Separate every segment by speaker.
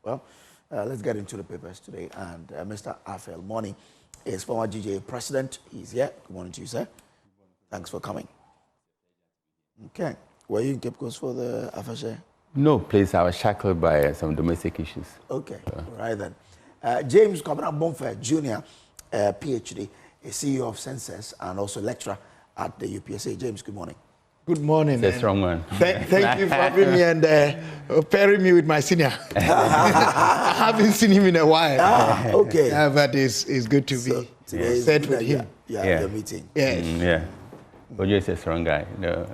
Speaker 1: Well, let's get into the papers today. And Mr. Afel Money is former GJ president. He's here. Good morning to you, sir. Thanks for coming. Okay. Were you in Cape Coast for the Afashe?
Speaker 2: No, please. I was shackled by some domestic issues.
Speaker 1: Okay. Right then. James Bomfeh Jr., PhD, a CEO of Census and also lecturer at the UPSA. James, good morning.
Speaker 3: Good morning.
Speaker 2: That's a strong one.
Speaker 3: Thank you for having me and pairing me with my senior. I haven't seen him in a while.
Speaker 1: Okay.
Speaker 3: But it's good to be set with him.
Speaker 1: Yeah, the meeting.
Speaker 3: Yes.
Speaker 2: Yeah. Ojo is a strong guy. No.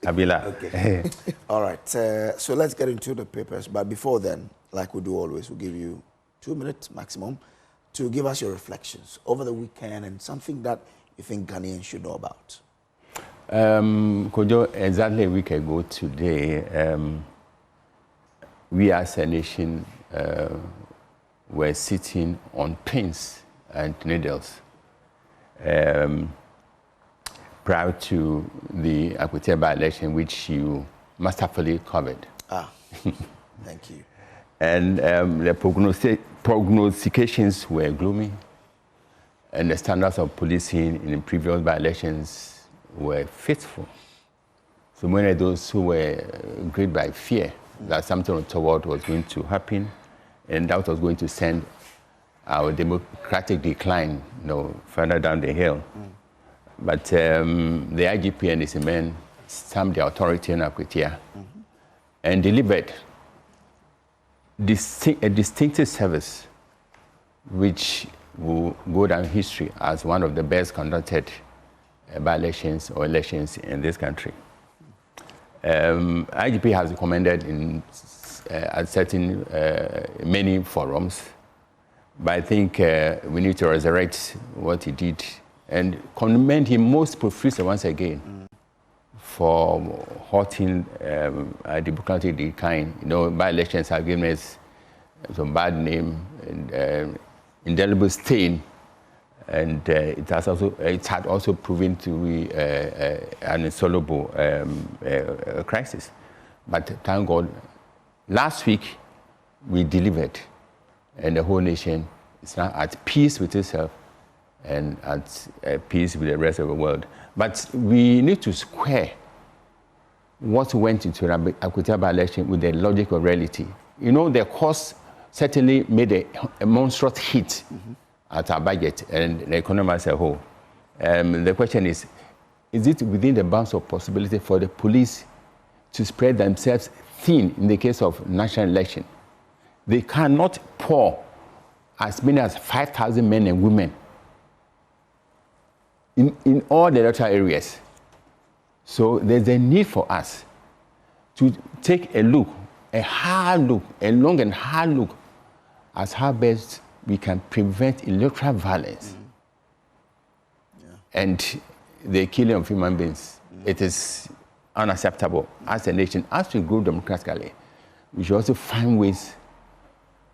Speaker 2: Abila.
Speaker 1: Okay. All right. So let's get into the papers. But before then, like we do always, we'll give you 2 minutes maximum to give us your reflections over the weekend and something that you think Ghanaians should know about.
Speaker 2: Kojo, exactly a week ago today, we as a nation were sitting on pins and needles prior to the Akwete by-election, which you masterfully covered.
Speaker 1: Thank you.
Speaker 2: And the prognostications were gloomy, and the standards of policing in previous by-elections were faithful. So many of those who were gripped by fear that something untoward was going to happen, and that was going to send our democratic decline, further down the hill. But the IGP and his men stamped the authority in Akwete and delivered a distinctive service, which will go down history as one of the best conducted by-elections or elections in this country. IGP has recommended at certain many forums, but I think we need to resurrect what he did and commend him most profusely once again for halting a democratic decline. By-elections have given us some bad name and indelible stain. And it had also proven to be an insoluble crisis. But thank God, last week we delivered, and the whole nation is now at peace with itself and at peace with the rest of the world. But we need to square what went into the Akwete by-election with the logic of reality. The cost certainly made a monstrous hit at our budget and the economy as a whole. The question is it within the bounds of possibility for the police to spread themselves thin in the case of national election? They cannot pour as many as 5,000 men and women in all the electoral areas. So there's a need for us to take a look, a long and hard look, as how best we can prevent electoral violence and the killing of human beings. It is unacceptable as a nation. As we grow democratically, we should also find ways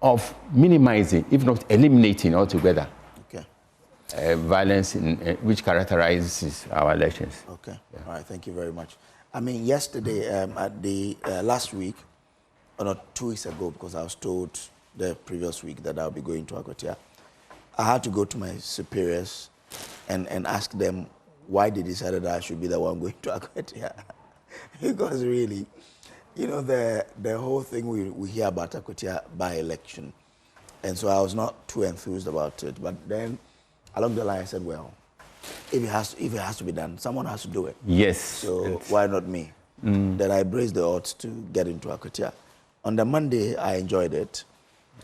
Speaker 2: of minimizing, if not eliminating altogether, violence which characterizes our elections.
Speaker 1: Okay. Yeah. All right. Thank you very much. I mean, yesterday, at the last week, or not 2 weeks ago, because I was told the previous week that I'll be going to Akwete, I had to go to my superiors and ask them why they decided that I should be the one going to Akwete. Because really, the whole thing we hear about Akwete by-election, and so I was not too enthused about it. But then, along the line, I said, well, if it has to be done, someone has to do it.
Speaker 2: Yes.
Speaker 1: So why not me? Then I braced the odds to get into Akwete. On the Monday, I enjoyed it.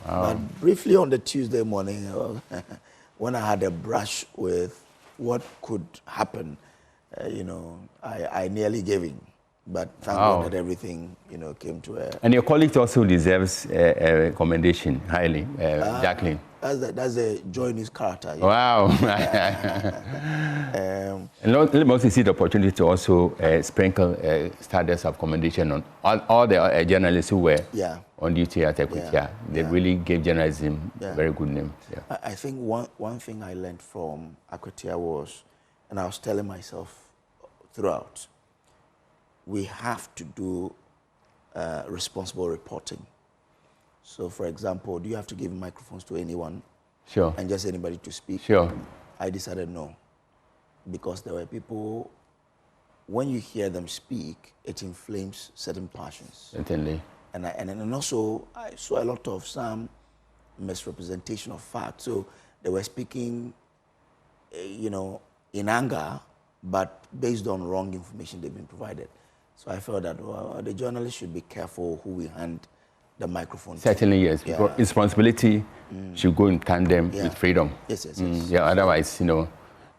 Speaker 1: But briefly on the Tuesday morning, when I had a brush with what could happen, I nearly gave in. But thank God that everything, came to a...
Speaker 2: And your colleague also deserves a commendation, highly, Jacqueline.
Speaker 1: That's a joy in his character.
Speaker 2: Wow. And let me also see the opportunity to also sprinkle stardust of commendation on all the journalists who were on duty at Akwete. They really gave journalism a very good name. Yeah.
Speaker 1: I think one thing I learned from Akwete was, and I was telling myself throughout, we have to do responsible reporting. So, for example, do you have to give microphones to anyone?
Speaker 2: Sure.
Speaker 1: And just anybody to speak?
Speaker 2: Sure.
Speaker 1: I decided no. Because there were people, when you hear them speak, it inflames certain passions.
Speaker 2: Certainly.
Speaker 1: And also, I saw a lot of some misrepresentation of fact. So they were speaking, you know, in anger, but based on wrong information they've been provided. So I felt that the journalists should be careful who we hand the microphone
Speaker 2: Certainly,
Speaker 1: to.
Speaker 2: yes.
Speaker 1: Yeah.
Speaker 2: Responsibility should go in tandem with freedom.
Speaker 1: Yes.
Speaker 2: Yeah, otherwise, you know,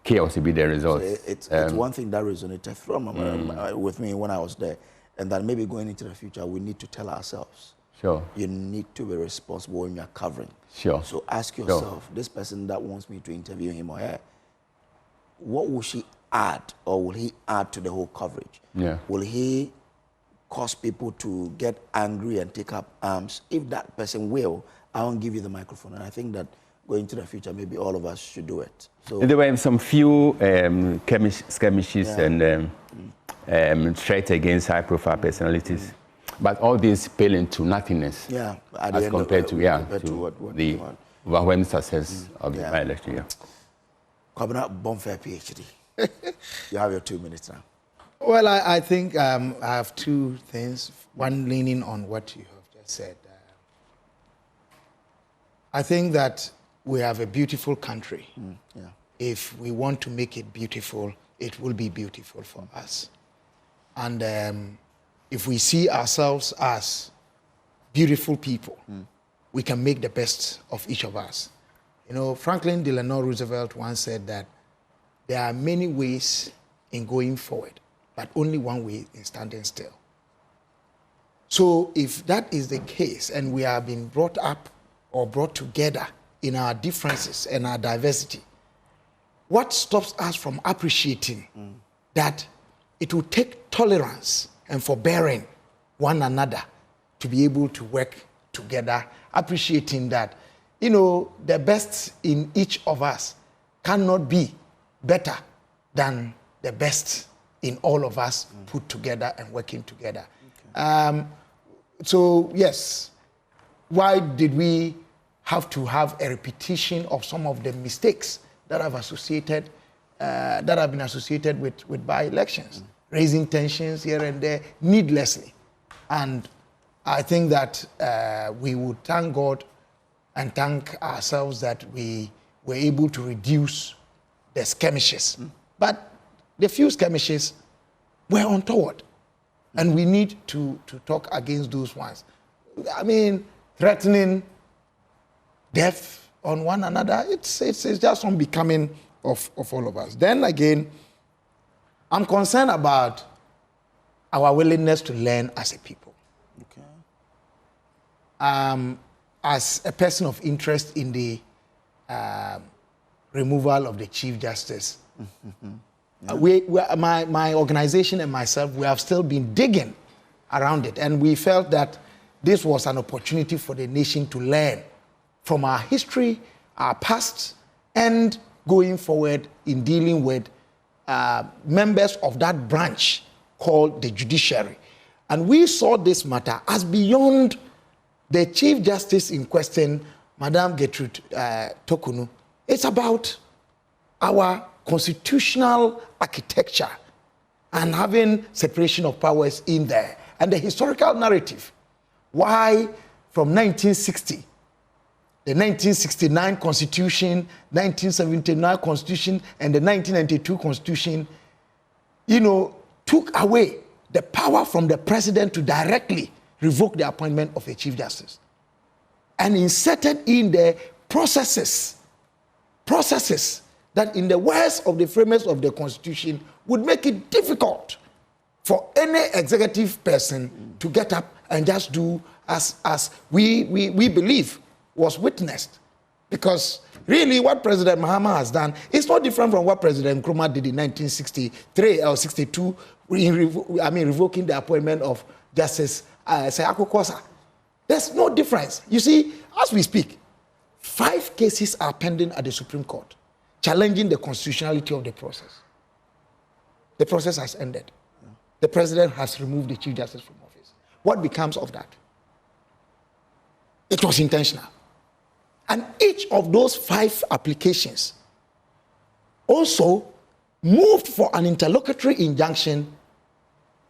Speaker 2: chaos will be the result.
Speaker 1: So it's one thing that resonated with me when I was there, and that maybe going into the future, we need to tell ourselves.
Speaker 2: Sure.
Speaker 1: You need to be responsible when you're covering.
Speaker 2: Sure.
Speaker 1: So ask yourself, this person that wants me to interview him or her, what will she add, or will he add to the whole coverage?
Speaker 2: Yeah.
Speaker 1: Will he cause people to get angry and take up arms? If that person will, I won't give you the microphone. And I think that going to the future, maybe all of us should do it. So
Speaker 2: there were some few skirmishes and threats against high-profile personalities, but all these pale into nothingness.
Speaker 1: Yeah,
Speaker 2: as compared to the overwhelming success of the by-election. Yeah.
Speaker 1: Coming Bomfeh PhD. You have your 2 minutes now.
Speaker 3: Well, I think I have two things. One leaning on what you have just said. I think that we have a beautiful country. If we want to make it beautiful, it will be beautiful for us. And if we see ourselves as beautiful people, we can make the best of each of us. You know, Franklin Delano Roosevelt once said that there are many ways in going forward, but only one way in standing still. So if that is the case, and we have been brought up or brought together in our differences and our diversity, what stops us from appreciating that it will take tolerance and forbearing one another to be able to work together, appreciating that, you know, the best in each of us cannot be better than the best in all of us put together and working together. Okay. So, yes, why did we have to have a repetition of some of the mistakes that have been associated with by-elections, raising tensions here and there needlessly? And I think that we would thank God and thank ourselves that we were able to reduce the skirmishes. But the few skirmishes were untoward, and we need to talk against those ones. I mean, threatening death on one another, it's just unbecoming of all of us. Then again, I'm concerned about our willingness to learn as a people. Okay. As a person of interest in the removal of the Chief Justice, my organization and myself, we have still been digging around it, and we felt that this was an opportunity for the nation to learn from our history, our past, and going forward in dealing with members of that branch called the Judiciary. And we saw this matter as beyond the Chief Justice in question, Madam Gertrude Tokunu. It's about our constitutional architecture and having separation of powers in there, and the historical narrative. Why from 1960, the 1969 Constitution, 1979 Constitution, and the 1992 Constitution, you know, took away the power from the president to directly revoke the appointment of a Chief Justice, and inserted in the processes that in the words of the framers of the Constitution would make it difficult for any executive person to get up and just do as we believe was witnessed. Because really what President Mahama has done is not different from what President Nkrumah did in 1963 or 62, revoking the appointment of Justice Sayako Kosa. There's no difference. You see, as we speak, 5 cases are pending at the Supreme Court, challenging the constitutionality of the process. The process has ended. The president has removed the Chief Justice from office. What becomes of that? It was intentional. And each of those 5 applications also moved for an interlocutory injunction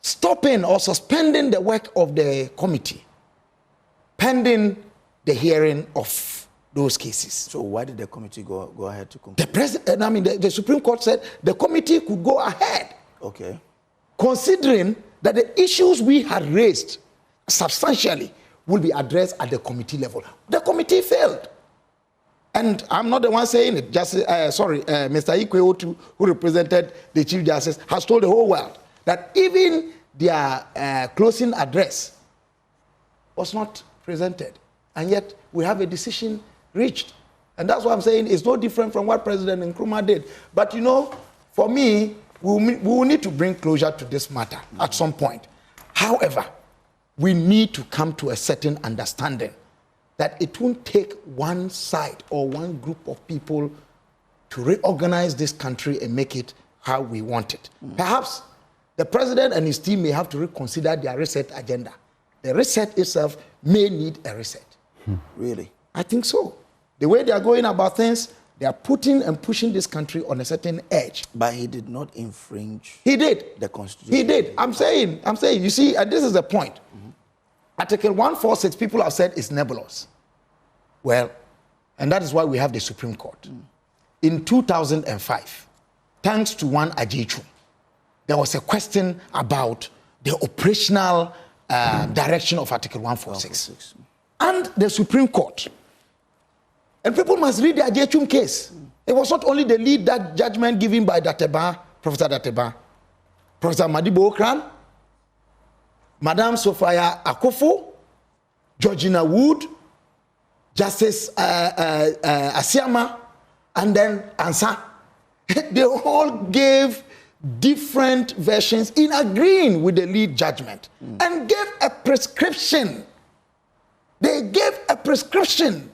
Speaker 3: stopping or suspending the work of the committee pending the hearing of those cases.
Speaker 1: So why did the committee go ahead to conclude?
Speaker 3: The Supreme Court said the committee could go ahead.
Speaker 1: Okay.
Speaker 3: Considering that the issues we had raised substantially will be addressed at the committee level. The committee failed. And I'm not the one saying it. Mr. Ikwe Otu, who represented the Chief Justice, has told the whole world that even their closing address was not presented. And yet we have a decision reached. And that's why I'm saying it's no different from what President Nkrumah did. But you know, for me, we will need to bring closure to this matter at some point. However, we need to come to a certain understanding that it won't take one side or one group of people to reorganize this country and make it how we want it. Perhaps the president and his team may have to reconsider their reset agenda. The reset itself may need a reset.
Speaker 1: Really?
Speaker 3: I think so. The way they are going about things, they are putting and pushing this country on a certain edge.
Speaker 1: But he did not infringe.
Speaker 3: He did.
Speaker 1: The Constitution.
Speaker 3: He did. I'm saying, you see, and this is the point. Article 146, people have said is nebulous. Well, and that is why we have the Supreme Court. In 2005, thanks to one Ajechu, there was a question about the operational direction of Article 146. And the Supreme Court. And people must read the Ajechu case. It was not only the lead that judgment given by Professor Dateba, Professor Madibo Okran, Madame Sophia Akofo, Georgina Wood, Justice Asiama, and then Ansa. They all gave different versions in agreeing with the lead judgment and gave a prescription. They gave a prescription.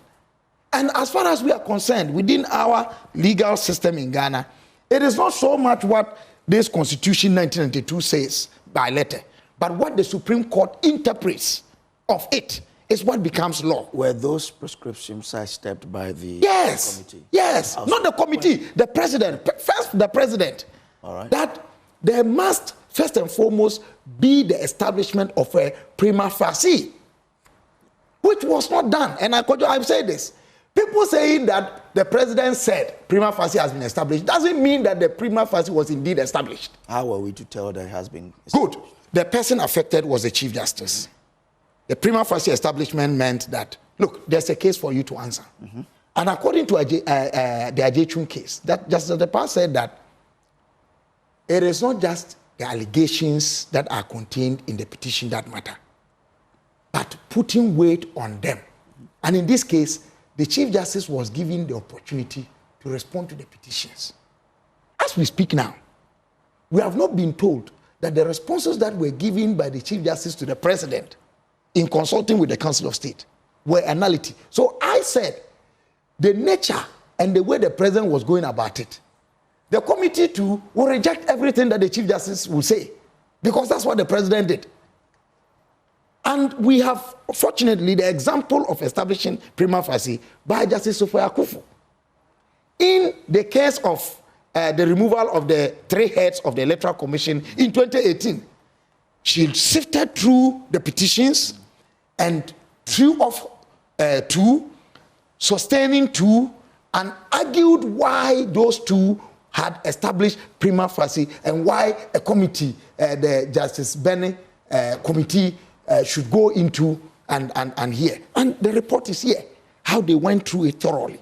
Speaker 3: And as far as we are concerned, within our legal system in Ghana, it is not so much what this Constitution 1992 says by letter, but what the Supreme Court interprets of it is what becomes law.
Speaker 1: Were those prescriptions sidestepped by the committee?
Speaker 3: Yes, not the committee, the president. First, the president.
Speaker 1: All right.
Speaker 3: That there must, first and foremost, be the establishment of a prima facie, which was not done. And I've said this. People saying that the president said prima facie has been established doesn't mean that the prima facie was indeed established.
Speaker 1: How are we to tell that it has been established?
Speaker 3: Good. The person affected was the Chief Justice. The prima facie establishment meant that, look, there's a case for you to answer. And according to the Ajechu case, that Justice Depa said that it is not just the allegations that are contained in the petition that matter, but putting weight on them. And in this case, the Chief Justice was given the opportunity to respond to the petitions. As we speak now, we have not been told that the responses that were given by the Chief Justice to the President in consulting with the Council of State were a nullity. So I said, the nature and the way the President was going about it, the committee too will reject everything that the Chief Justice will say, because that's what the President did. And we have, fortunately, the example of establishing prima facie by Justice Sophia Akofo. In the case of the removal of the 3 heads of the Electoral Commission in 2018, she sifted through the petitions and threw off 2, sustaining 2, and argued why those 2 had established prima facie and why a committee, the Justice Bene committee, should go into and hear. And the report is here, how they went through it thoroughly.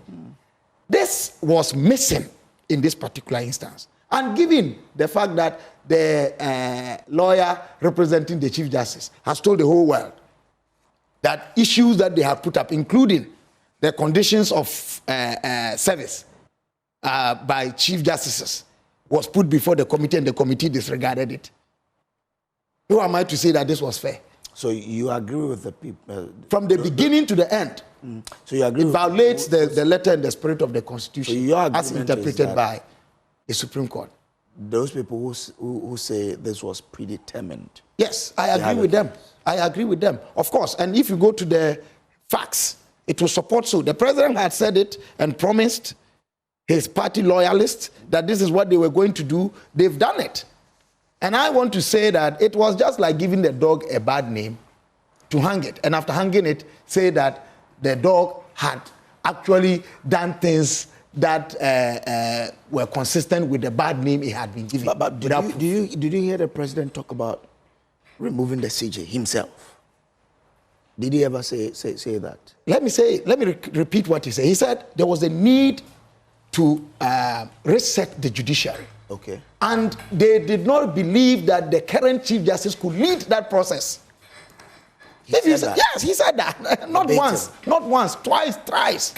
Speaker 3: This was missing in this particular instance. And given the fact that the lawyer representing the Chief Justice has told the whole world that issues that they have put up, including the conditions of service by Chief Justices, was put before the committee and the committee disregarded it. Who am I to say that this was fair?
Speaker 1: So you agree with the people?
Speaker 3: From the beginning to the end.
Speaker 1: So you agree?
Speaker 3: It violates the letter and the spirit of the Constitution,
Speaker 1: so
Speaker 3: as interpreted by the Supreme Court.
Speaker 1: Those people who say this was predetermined.
Speaker 3: Yes, I agree with them. I agree with them, of course. And if you go to the facts. It will support so. The president had said it and promised his party loyalists that this is what they were going to do. They've done it. And I want to say that it was just like giving the dog a bad name to hang it. And after hanging it, say that the dog had actually done things that were consistent with the bad name he had been given.
Speaker 1: But did you hear the president talk about removing the CJ himself? Did he ever say that? Let me
Speaker 3: repeat what he said. He said there was a need to reset the judiciary.
Speaker 1: Okay.
Speaker 3: And they did not believe that the current Chief Justice could lead that process.
Speaker 1: He said that?
Speaker 3: Yes, he said that. Not once, twice, thrice.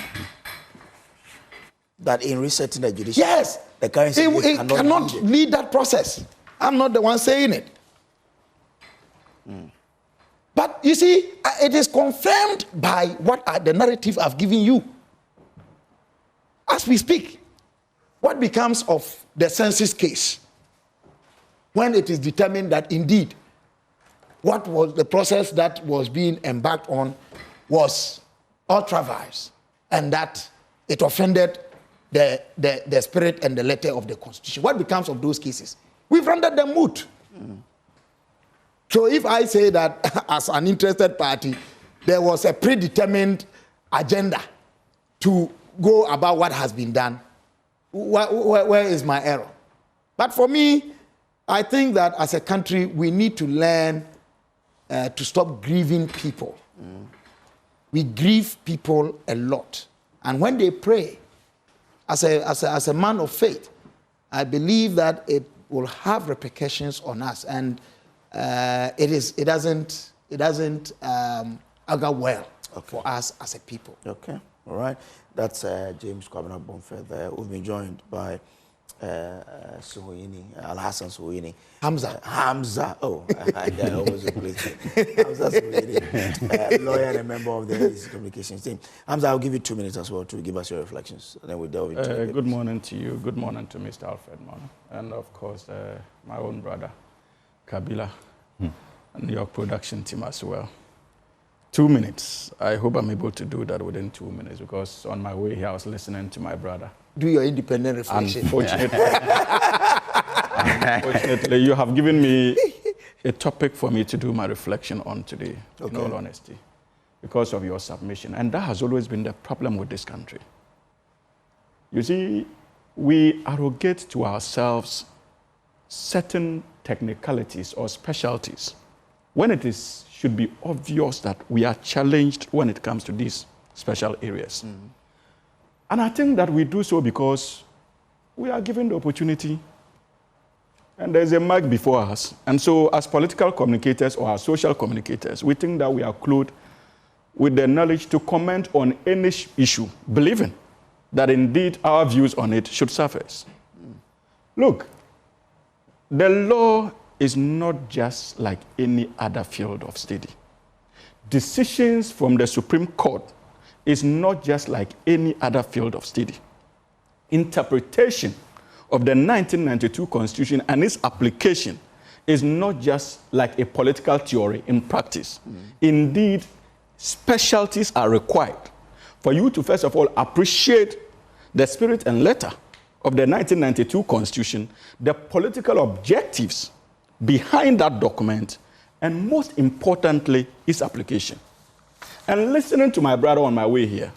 Speaker 1: That in resetting the judiciary,
Speaker 3: yes,
Speaker 1: the current
Speaker 3: he cannot lead that process. I'm not the one saying it. But you see, it is confirmed by what the narrative I've given you. As we speak, what becomes of the census case when it is determined that indeed what was the process that was being embarked on was ultra-vires and that it offended the spirit and the letter of the Constitution? What becomes of those cases? We've rendered them moot. So if I say that as an interested party, there was a predetermined agenda to go about what has been done, where is my error? But for me, I think that as a country, we need to learn to stop grieving people. We grieve people a lot. And when they pray, as a man of faith, I believe that it will have repercussions on us. And it doesn't augur well for us as a people.
Speaker 1: Okay, all right. That's James Kwabena Bomfeh there. We've been joined by Suhoyini, Al-Hassan Suhoyini. Hamza. Oh, I almost replaced it. Hamza Suhoyini, lawyer and a member of the communications team. Hamza, I'll give you 2 minutes as well to give us your reflections, and then we'll delve into it.
Speaker 4: Good morning to you. Good morning to Mr. Alfred Mono. And of course, my own brother, Kabila, and your production team as well. 2 minutes. I hope I'm able to do that within 2 minutes because on my way here, I was listening to my brother.
Speaker 3: Do your independent reflection.
Speaker 4: Unfortunately, you have given me a topic for me to do my reflection on today, in all honesty, because of your submission. And that has always been the problem with this country. You see, we arrogate to ourselves certain technicalities or specialties when it should be obvious that we are challenged when it comes to these special areas. And I think that we do so because we are given the opportunity and there's a mic before us. And so as political communicators or as social communicators, we think that we are clothed with the knowledge to comment on any issue, believing that indeed our views on it should surface. Look, the law is not just like any other field of study. Decisions from the Supreme Court is not just like any other field of study. Interpretation of the 1992 Constitution and its application is not just like a political theory in practice. Indeed, specialties are required for you to, first of all, appreciate the spirit and letter of the 1992 Constitution, the political objectives behind that document, and most importantly, its application. And listening to my brother on my way here,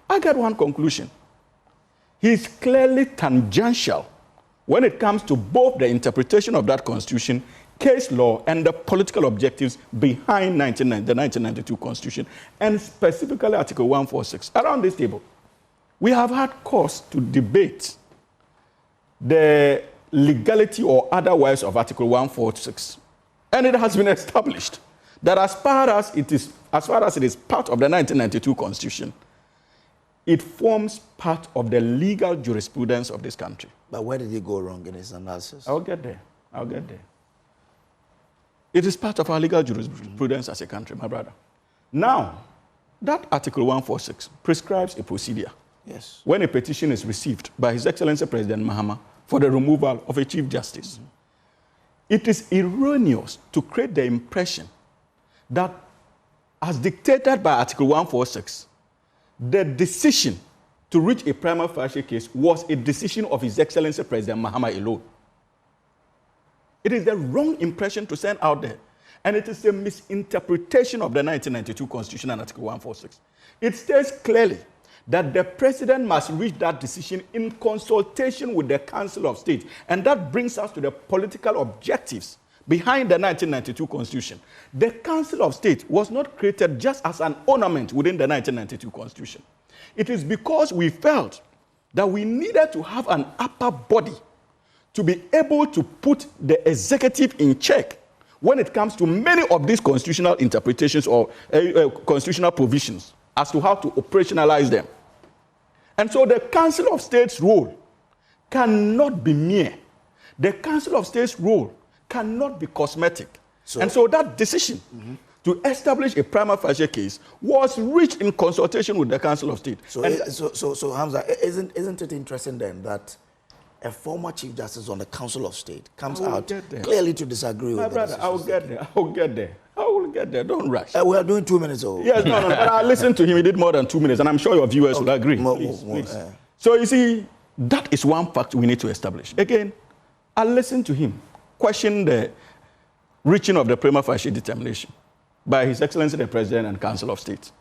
Speaker 4: I got one conclusion. He's clearly tangential when it comes to both the interpretation of that Constitution, case law, and the political objectives behind the 1992 Constitution, and specifically Article 146. Around this table, we have had cause to debate the legality or otherwise of Article 146. And it has been established that as far as it is part of the 1992 Constitution, it forms part of the legal jurisprudence of this country.
Speaker 1: But where did he go wrong in his analysis?
Speaker 4: I'll get there. It is part of our legal jurisprudence as a country, my brother. Now, that Article 146 prescribes a procedure.
Speaker 1: Yes.
Speaker 4: When a petition is received by His Excellency President Mahama for the removal of a Chief Justice, it is erroneous to create the impression that as dictated by Article 146, the decision to reach a prima facie case was a decision of His Excellency President Mahama alone. It is the wrong impression to send out there. And it is a misinterpretation of the 1992 Constitution and Article 146. It states clearly that the president must reach that decision in consultation with the Council of State. And that brings us to the political objectives behind the 1992 Constitution. The Council of State was not created just as an ornament within the 1992 Constitution. It is because we felt that we needed to have an upper body to be able to put the executive in check when it comes to many of these constitutional interpretations or constitutional provisions as to how to operationalize them. And so the Council of State's role cannot be mere. The Council of State's role cannot be cosmetic. And so that decision to establish a prima facie case was reached in consultation with the Council of State.
Speaker 1: So Hamza, isn't it interesting then that a former Chief Justice on the Council of State comes out clearly to disagree with
Speaker 4: my brother? I will get there. I will get there. I will get there. Don't rush.
Speaker 1: We are doing 2 minutes.
Speaker 4: Yes, no. But I listened to him. He did more than 2 minutes, and I'm sure your viewers will agree. Please. So you see, that is one fact we need to establish. Again, I listened to him question the reaching of the prima facie determination by His Excellency the President and Council of State.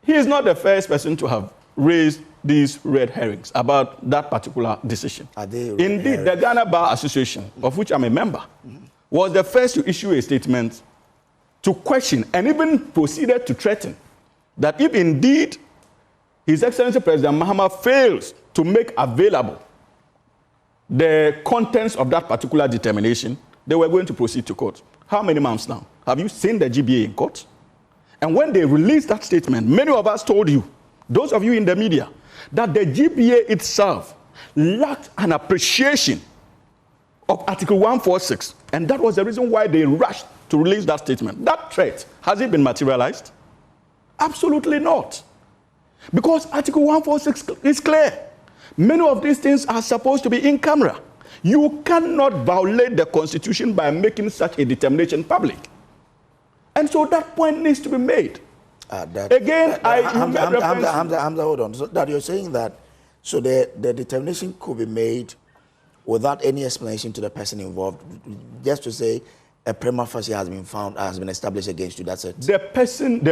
Speaker 4: He is not the first person to have raised these red herrings about that particular decision. Indeed, the Ghana Bar Association, of which I'm a member, was the first to issue a statement to question and even proceeded to threaten that if indeed His Excellency President Mahama fails to make available the contents of that particular determination, they were going to proceed to court. How many months now? Have you seen the GBA in court? And when they released that statement, many of us told you, those of you in the media, that the GBA itself lacked an appreciation of Article 146. And that was the reason why they rushed to release that statement. That threat, has it been materialized? Absolutely not. Because Article 146 is clear. Many of these things are supposed to be in camera. You cannot violate the Constitution by making such a determination public. And so that point needs to be made.
Speaker 1: Hamza, hold on. So that you're saying that, so the determination could be made without any explanation to the person involved, just to say a prima facie has been found, has been established against you. That's it. The person,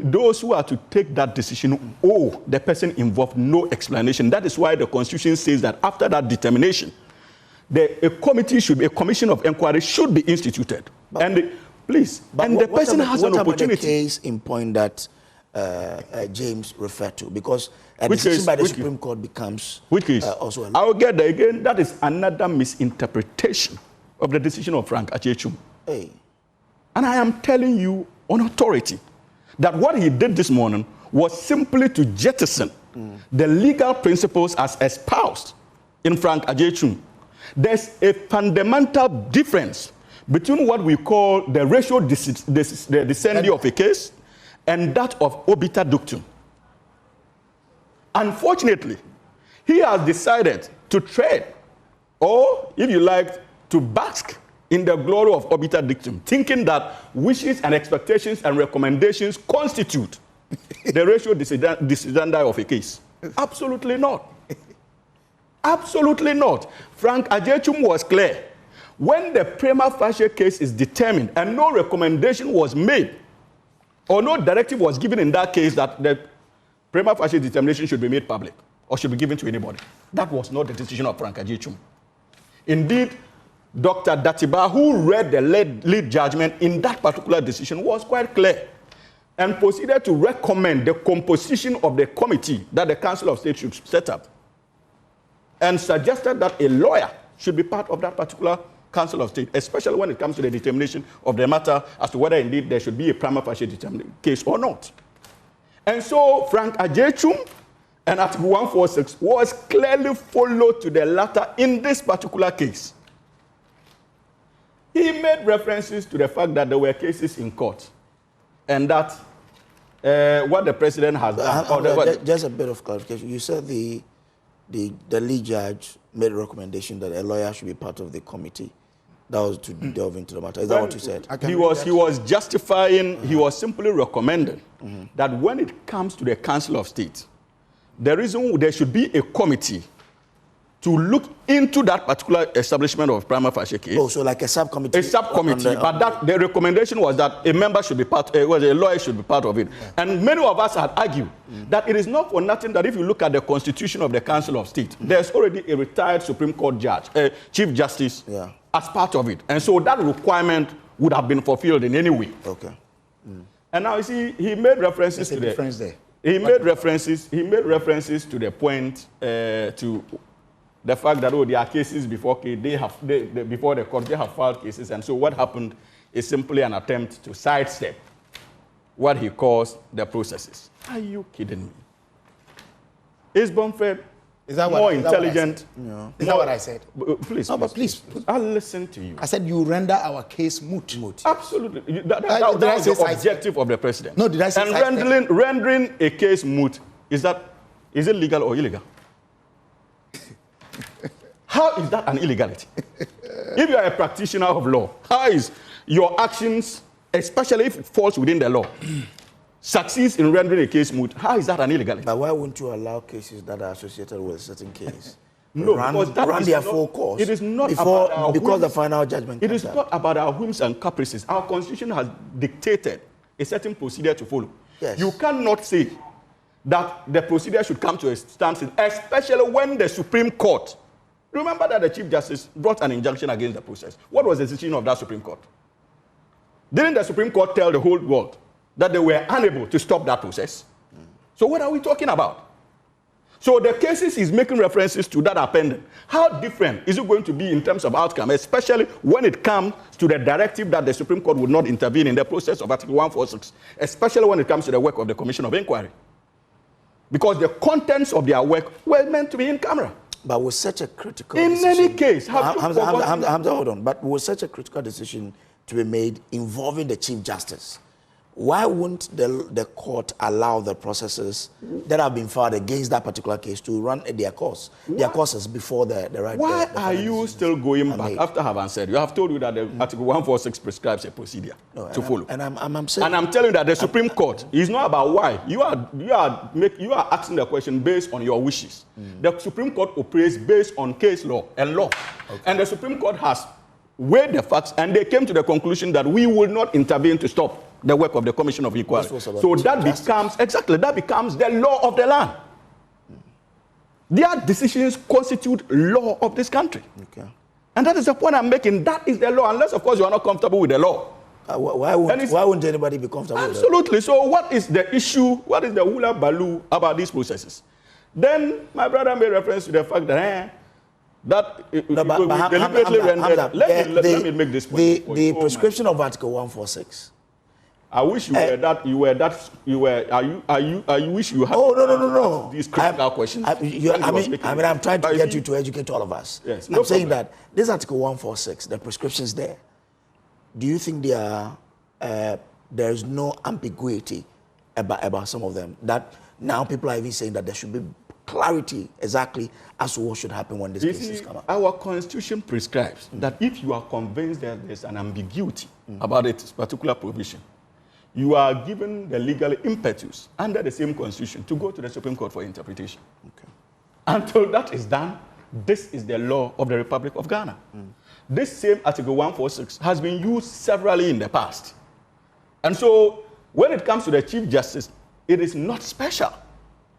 Speaker 1: those who are to take that decision owe the person involved no explanation. That is why the Constitution says that after that determination, a commission of inquiry should be instituted. Please, and the person has an opportunity. What about the case in point that James referred to? Because a decision by the Supreme Court becomes also a law.
Speaker 4: I will get there again. That is another misinterpretation of the decision of Frank Achechum.
Speaker 1: Hey.
Speaker 4: And I am telling you on authority that what he did this morning was simply to jettison the legal principles as espoused in Frank Achechum. There's a fundamental difference between what we call the ratio descendi of a case and that of obiter dictum. Unfortunately, he has decided to tread, or if you like, to bask in the glory of obiter dictum, thinking that wishes and expectations and recommendations constitute the ratio descendi of a case. Absolutely not. Absolutely not. Frank Achechum was clear. When the prima facie case is determined and no recommendation was made or no directive was given in that case that the prima facie determination should be made public or should be given to anybody, that was not the decision of Frank Achechum. Indeed, Dr. Datiba, who read the lead judgment in that particular decision, was quite clear and proceeded to recommend the composition of the committee that the Council of State should set up and suggested that a lawyer should be part of that particular Council of State, especially when it comes to the determination of the matter as to whether indeed there should be a prima facie case or not. And so Frank Achechum and Article 146 was clearly followed to the latter in this particular case. He made references to the fact that there were cases in court and that what the president has done.
Speaker 1: Just a bit of clarification. You said the lead judge made a recommendation that a lawyer should be part of the committee. That was to delve into the matter. Is that what you said?
Speaker 4: He was justifying, he was simply recommending that when it comes to the Council of State, there should be a committee to look into that particular establishment of prima facie case.
Speaker 1: Oh, so like a subcommittee?
Speaker 4: A subcommittee, but the recommendation was that a member should be part, a lawyer should be part of it. Yeah. And many of us had argued that it is not for nothing that if you look at the constitution of the Council of State, there's already a retired Supreme Court judge, Chief Justice, as part of it. And so that requirement would have been fulfilled in any way.
Speaker 1: Okay.
Speaker 4: And now you see, he made references to the... He made references to the point to the fact that there are cases before before the court, they have filed cases, and so what happened is simply an attempt to sidestep what he calls the processes. Are you kidding me? Is Bomfeh more intelligent?
Speaker 3: Is that what I said?
Speaker 4: Please,
Speaker 3: no, but please.
Speaker 4: I'll listen to you.
Speaker 3: I said you render our case moot.
Speaker 4: Absolutely. That was the objective of the president.
Speaker 3: No, did I say
Speaker 4: and rendering a case moot, is it legal or illegal? How is that an illegality? If you are a practitioner of law, how is your actions, especially if it falls within the law, succeeds in rendering a case moot, how is that an illegality?
Speaker 1: But why wouldn't you allow cases that are associated with a certain case?
Speaker 4: No, because that
Speaker 1: run
Speaker 4: is
Speaker 1: their
Speaker 4: not,
Speaker 1: full course.
Speaker 4: It is not
Speaker 1: before,
Speaker 4: about our
Speaker 1: because
Speaker 4: whims.
Speaker 1: the final judgment.
Speaker 4: It is not about our whims and caprices. Our constitution has dictated a certain procedure to follow.
Speaker 1: Yes.
Speaker 4: You cannot say that the procedure should come to a standstill, especially when the Supreme Court. Remember that the Chief Justice brought an injunction against the process. What was the decision of that Supreme Court? Didn't the Supreme Court tell the whole world that they were unable to stop that process? So what are we talking about? So the cases he's making references to that are pending. How different is it going to be in terms of outcome, especially when it comes to the directive that the Supreme Court would not intervene in the process of Article 146, especially when it comes to the work of the Commission of Inquiry? Because the contents of their work were meant to be in camera.
Speaker 1: But with such a critical
Speaker 4: in
Speaker 1: decision...
Speaker 4: any case...
Speaker 1: Hamza, hold on. But with such a critical decision to be made involving the Chief Justice, why wouldn't the court allow the processes that have been filed against that particular case to run their course, their courses before the right...
Speaker 4: Why are you still going back after I have answered? You have told you that the Article 146 prescribes a procedure to follow.
Speaker 1: And I'm saying...
Speaker 4: And I'm telling you that the Supreme Court is not about why. You are asking the question based on your wishes. The Supreme Court operates based on case law and law. Okay. And the Supreme Court has weighed the facts, and they came to the conclusion that we will not intervene to stop the work of the Commission of Inquiry. So that becomes the law of the land. Their decisions constitute law of this country. Okay. And that is the point I'm making. That is the law, unless, of course, you are not comfortable with the law.
Speaker 1: Why wouldn't anybody be comfortable with it?
Speaker 4: Absolutely. So what is the issue? What is the hula baloo about these processes? Then my brother made reference to the fact that deliberately rendered. Let me make this point.
Speaker 1: The prescription of Article 146.
Speaker 4: I wish you wish you had.
Speaker 1: Oh, no.
Speaker 4: These critical questions.
Speaker 1: I'm trying to get you to educate all of us.
Speaker 4: Yes,
Speaker 1: I'm saying that this Article 146, the prescriptions there, do you think there is no ambiguity about some of them? That now people are even saying that there should be clarity exactly as to what should happen when these cases come up.
Speaker 4: Our constitution prescribes that if you are convinced that there's an ambiguity about a particular provision, you are given the legal impetus under the same constitution to go to the Supreme Court for interpretation. Okay. Until that is done, this is the law of the Republic of Ghana. This same Article 146 has been used severally in the past. And so when it comes to the Chief Justice, it is not special.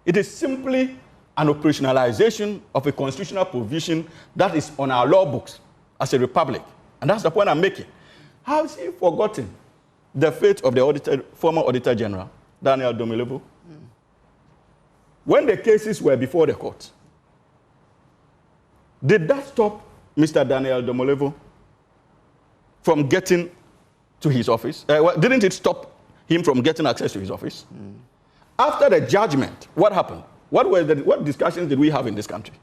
Speaker 4: It is simply an operationalization of a constitutional provision that is on our law books as a republic. And that's the point I'm making. How has he forgotten the fate of the former Auditor General, Daniel Domilevo? When the cases were before the court, did that stop Mr. Daniel Domilevo from getting to his office? Didn't it stop him from getting access to his office? After the judgment, what happened? What discussions did we have in this country?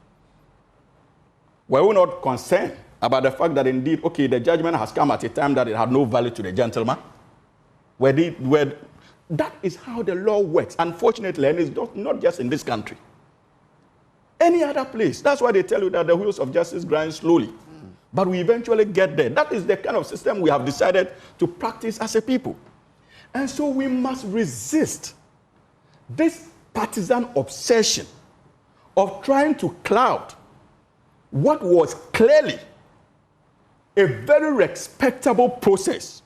Speaker 4: Were we not concerned about the fact that indeed, okay, the judgment has come at a time that it had no value to the gentleman? That is how the law works, unfortunately, and it's not just in this country. Any other place. That's why they tell you that the wheels of justice grind slowly. But we eventually get there. That is the kind of system we have decided to practice as a people. And so we must resist this partisan obsession of trying to cloud what was clearly a very respectable process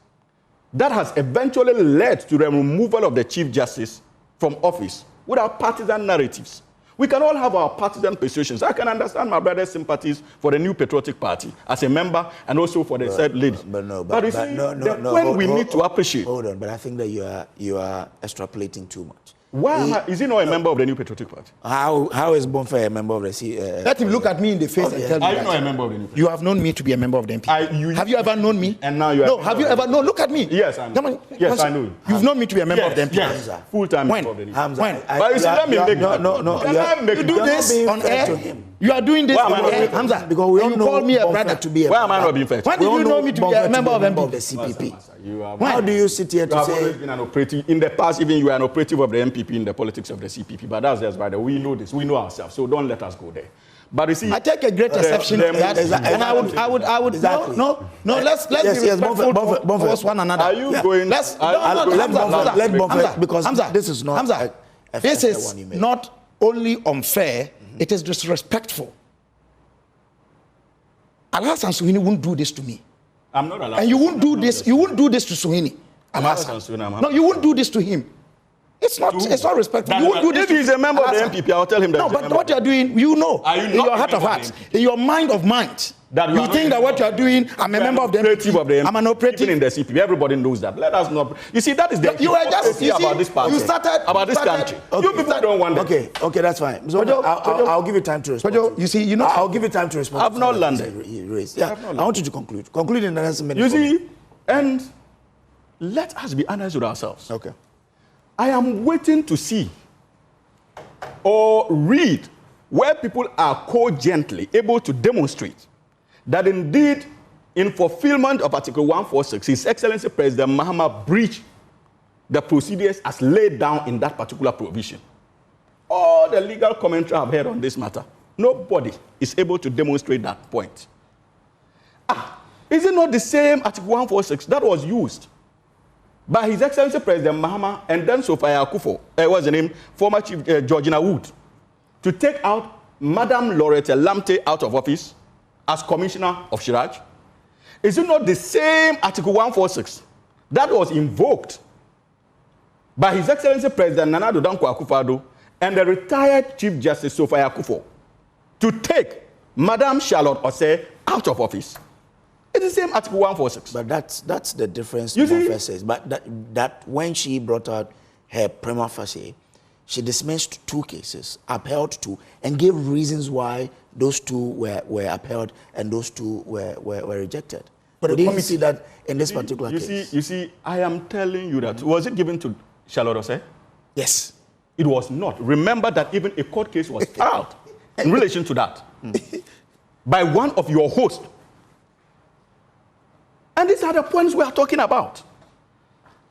Speaker 4: that has eventually led to the removal of the Chief Justice from office with our partisan narratives. We can all have our partisan persuasions. I can understand my brother's sympathies for the New Patriotic Party as a member and also for the said lady. But you see, the point we need to appreciate.
Speaker 1: Hold on, but I think that you are extrapolating too much.
Speaker 4: Why is he not a member of the New Patriotic Party?
Speaker 1: How is Bomfeh a member of the
Speaker 3: Let him look at me in the face and tell me.
Speaker 4: Are you not a member of the New Patriotic Party?
Speaker 3: You have known me to be a member of the NPP. Have you ever known me?
Speaker 4: And now you are.
Speaker 3: No, have you ever known? Look at me.
Speaker 4: Yes, I know. Yes, I know.
Speaker 3: You've known me to be a member of the NPP.
Speaker 4: Yes, full-time member of the NPP.
Speaker 1: Hamza,
Speaker 3: When?
Speaker 4: But you see, let me make
Speaker 1: no.
Speaker 3: You do this on air. You are doing this on air, Hamza.
Speaker 1: Because we all
Speaker 3: you
Speaker 1: know
Speaker 3: call me a
Speaker 1: Bomfeh
Speaker 3: brother
Speaker 1: to be a
Speaker 4: Why am I not being fair?
Speaker 3: When did you know me to be a member of
Speaker 1: the
Speaker 3: NPP?
Speaker 1: CPP? How do you sit here
Speaker 4: You
Speaker 1: to
Speaker 4: have always
Speaker 1: say
Speaker 4: been an operative. In the past, even you were an operative of the NPP in the politics of the CPP. But that's just by the way. We know this. We know ourselves. So don't let us go there. But you see,
Speaker 3: I take a great exception to that, and I would
Speaker 1: Exactly.
Speaker 3: no. Let's be respectful towards one another.
Speaker 4: Are you going?
Speaker 3: Let
Speaker 1: Bomfeh, because
Speaker 3: Hamza,
Speaker 1: this is not
Speaker 3: Hamza,
Speaker 1: a
Speaker 3: this
Speaker 1: fair
Speaker 3: is
Speaker 1: one you made.
Speaker 3: not only unfair, it is disrespectful. Alhassan Suhini won't do this to me.
Speaker 4: I'm not allowed.
Speaker 3: And you won't do this. You won't do this to Suhini. No, you won't do this to him. It's not respectful. You won't do this.
Speaker 4: If he's a member of the NPP, I'll tell him that.
Speaker 3: No, but what you're doing, you know, in your heart of hearts, in your mind of minds, you think that what you're doing, I'm a member of the NPP. I'm an operative.
Speaker 4: Even in the CPP, everybody knows that. Let us not. You see, that is the
Speaker 3: you are just
Speaker 4: about this party.
Speaker 3: You started
Speaker 4: about this country.
Speaker 1: Okay.
Speaker 4: You people don't want that.
Speaker 1: Okay, that's fine. So I'll give you time to respond.
Speaker 3: You see,
Speaker 1: I'll give you time to respond.
Speaker 4: I've not landed.
Speaker 1: Yeah, I want you to conclude. Conclude in the next minute.
Speaker 4: You see, and let us be honest with ourselves.
Speaker 1: Okay.
Speaker 4: I am waiting to see or read where people are cogently able to demonstrate that indeed, in fulfillment of Article 146, His Excellency President Mahama breached the procedures as laid down in that particular provision. All the legal commentary I've heard on this matter, nobody is able to demonstrate that point. Is it not the same Article 146 that was used by His Excellency President Mahama and then Sophia Akufo, what's the name, former Chief Georgina Wood, to take out Madam Loretta Lamte out of office as Commissioner of Shiraj? Is it not the same Article 146 that was invoked by His Excellency President Nana Addo Dankwa Akufo-Addo and the retired Chief Justice Sophia Akufo to take Madam Charlotte Osei out of office? It's the same Article 146.
Speaker 1: But that's the difference.
Speaker 4: You see?
Speaker 1: Bomfeh says. But that when she brought out her prima facie, she dismissed 2 cases, upheld 2, and gave reasons why those 2 were upheld and those 2 were rejected. But did you see that in this particular case?
Speaker 4: You see, I am telling you that. Was it given to Charlotte Osei?
Speaker 3: Yes.
Speaker 4: It was not. Remember that even a court case was filed in relation to that by one of your hosts. And these are the points we are talking about.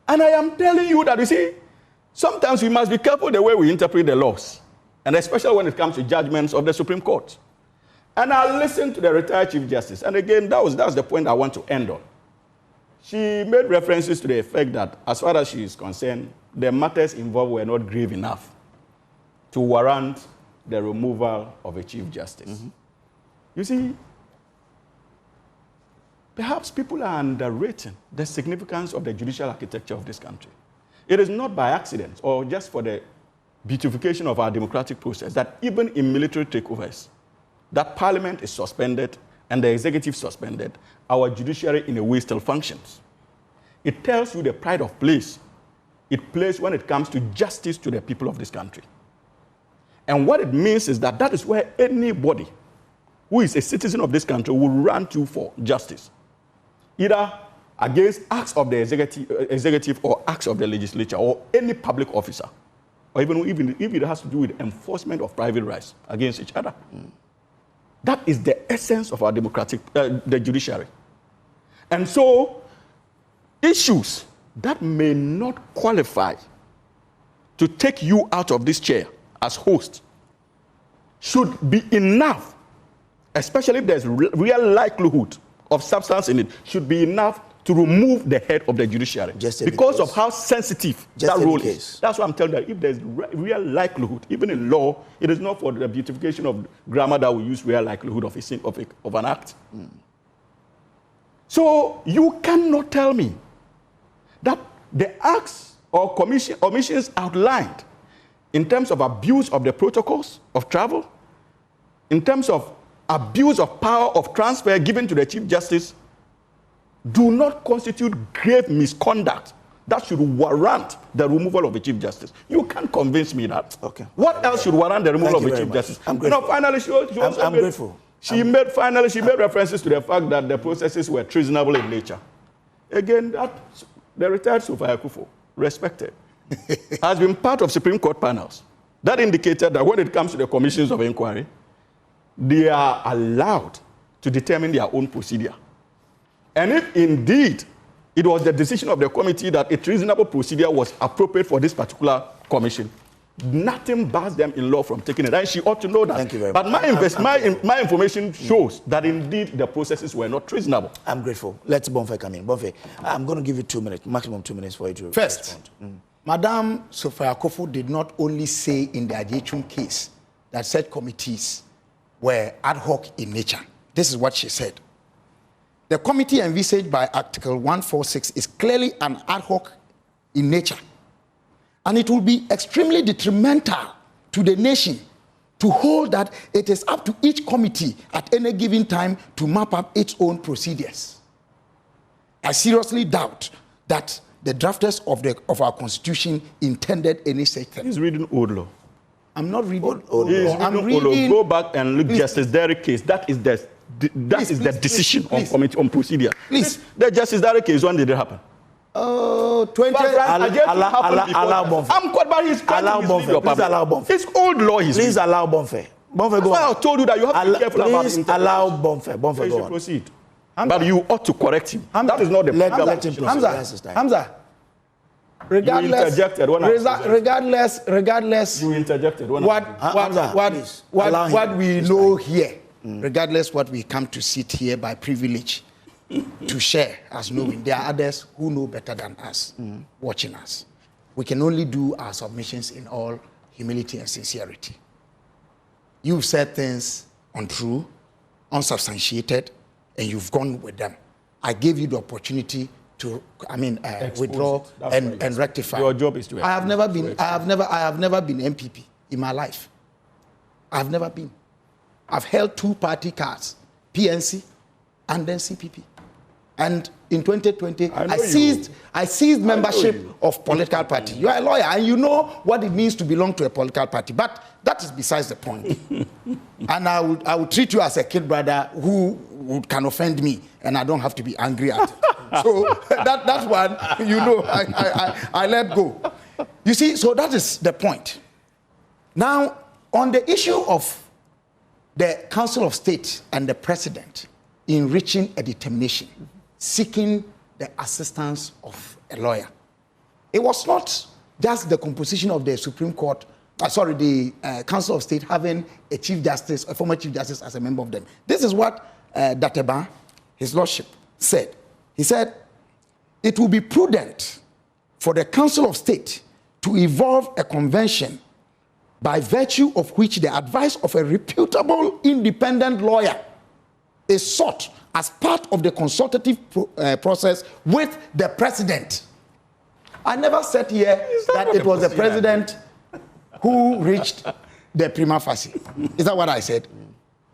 Speaker 4: And I am telling you that, you see, sometimes we must be careful the way we interpret the laws, and especially when it comes to judgments of the Supreme Court. And I listened to the retired Chief Justice, and again, that's the point I want to end on. She made references to the effect that, as far as she is concerned, the matters involved were not grave enough to warrant the removal of a Chief Justice. Mm-hmm. You see, perhaps people are underrating the significance of the judicial architecture of this country. It is not by accident or just for the beautification of our democratic process that even in military takeovers, that parliament is suspended and the executive suspended, our judiciary in a way still functions. It tells you the pride of place it plays when it comes to justice to the people of this country. And what it means is that that is where anybody who is a citizen of this country will run to for justice, either against acts of the executive or acts of the legislature or any public officer, or even if it has to do with enforcement of private rights against each other. That is the essence of our democratic, the judiciary. And so, issues that may not qualify to take you out of this chair as host should be enough, especially if there's real likelihood of substance in it should be enough to remove the head of the judiciary because of how sensitive that role is. That's why I'm telling you that if there's real likelihood, even in law, it is not for the beautification of grammar that we use real likelihood of an act. So you cannot tell me that the acts or omissions outlined in terms of abuse of the protocols of travel, in terms of abuse of power of transfer given to the Chief Justice, do not constitute grave misconduct that should warrant the removal of a Chief Justice. You can't convince me that. Okay. What else should warrant the removal of a Chief Justice? I'm grateful. Finally, she made references to the fact that the processes were treasonable in nature. Again, that the retired Sophia Akufo, respected, has been part of Supreme Court panels. That indicated that when it comes to the commissions of inquiry, they are allowed to determine their own procedure. And if indeed it was the decision of the committee that a treasonable procedure was appropriate for this particular commission, nothing bars them in law from taking it. And she ought to know that.
Speaker 1: Thank you very
Speaker 4: much.
Speaker 1: But
Speaker 4: my information shows that indeed the processes were not treasonable.
Speaker 1: I'm grateful. Let's Bomfeh come in. Bomfeh, I'm going to give you 2 minutes, maximum 2 minutes for you to
Speaker 3: First,
Speaker 1: respond.
Speaker 3: Madam Sophia Akufo did not only say in the Ajechun case that said committees were ad hoc in nature. This is what she said. The committee envisaged by Article 146 is clearly an ad hoc in nature. And it will be extremely detrimental to the nation to hold that it is up to each committee at any given time to map up its own procedures. I seriously doubt that the drafters of our constitution intended any such thing.
Speaker 4: He's reading old law.
Speaker 3: I'm not reading
Speaker 4: old law. I'm reading. Go back and look Justice Derrick case. That is the decision on procedure.
Speaker 3: Please.
Speaker 4: The Justice Derrick case, when did it happen?
Speaker 3: Oh, 20.
Speaker 1: Allow Bomfeh.
Speaker 4: I'm quite bad. He's
Speaker 1: allow Bomfeh. Please allow Bomfeh.
Speaker 4: It's old law.
Speaker 1: Please allow Bomfeh. Bomfeh, go on.
Speaker 4: I told you that you have to be careful about it.
Speaker 1: Please allow Bomfeh. Bomfeh, go on.
Speaker 4: Proceed. But you ought to correct him. That is not the
Speaker 1: let him proceed.
Speaker 3: Hamza. Regardless,
Speaker 4: you interjected
Speaker 3: what we know here, regardless what we come to sit here by privilege to share as knowing, there are others who know better than us watching us. We can only do our submissions in all humility and sincerity. You've said things untrue, unsubstantiated, and you've gone with them. I gave you the opportunity to, withdraw and rectify.
Speaker 4: Your job is to.
Speaker 3: I have never been MPP in my life. I have never been. I've held 2 party cards, PNC and then CPP. And in 2020, I seized membership of political party. You are a lawyer and you know what it means to belong to a political party. But that is besides the point. And I would treat you as a kid brother who can offend me, and I don't have to be angry at it. So that's one, I let go. You see, so that is the point. Now, on the issue of the Council of State and the President in reaching a determination, seeking the assistance of a lawyer, it was not just the composition of the Supreme Court, the Council of State having a Chief Justice, a former Chief Justice as a member of them. This is what Dateba, his lordship, said. He said, it will be prudent for the Council of State to evolve a convention by virtue of which the advice of a reputable independent lawyer is sought as part of the consultative process with the President. I never said here that it was the President who reached the Prima facie. Is that what I said?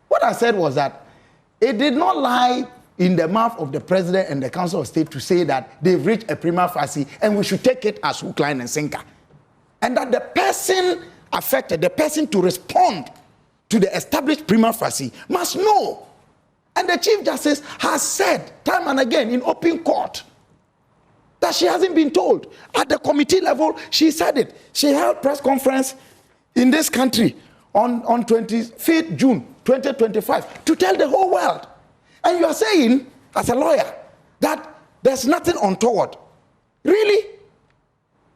Speaker 3: What I said was that it did not lie in the mouth of the President and the Council of State to say that they've reached a Prima facie and we should take it as hook, line, and sinker. And that the person affected, the person to respond to the established Prima facie must know. And the Chief Justice has said time and again in open court that she hasn't been told. At the committee level, she said it. She held press conference in this country on 25th June 2025 to tell the whole world. And you are saying, as a lawyer, that there's nothing untoward. Really?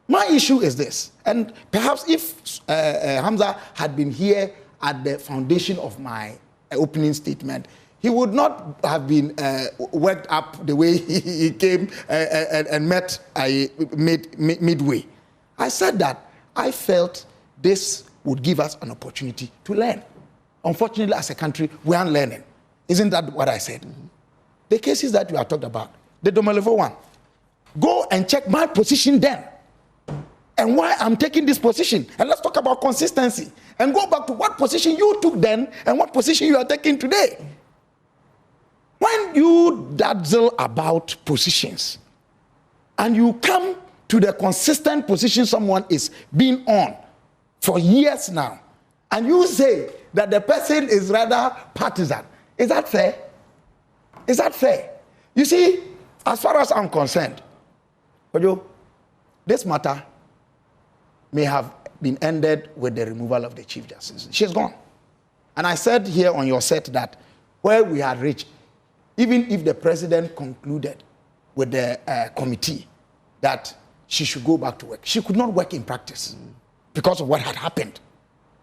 Speaker 3: My issue is this, and perhaps if Hamza had been here at the foundation of my opening statement, he would not have been worked up the way he came and met midway. I said that I felt this would give us an opportunity to learn. Unfortunately, as a country, we aren't learning. Isn't that what I said? Mm-hmm. The cases that we are talking about, the Domelevo one, go and check my position then and why I'm taking this position. And let's talk about consistency and go back to what position you took then and what position you are taking today. When you dazzle about positions and you come to the consistent position someone is being on for years now, and you say that the person is rather partisan, is that fair? Is that fair? You see, as far as I'm concerned, this matter may have been ended with the removal of the Chief Justice. She's gone. And I said here on your set that where we had reached, even if the president concluded with the committee that she should go back to work, she could not work in practice because of what had happened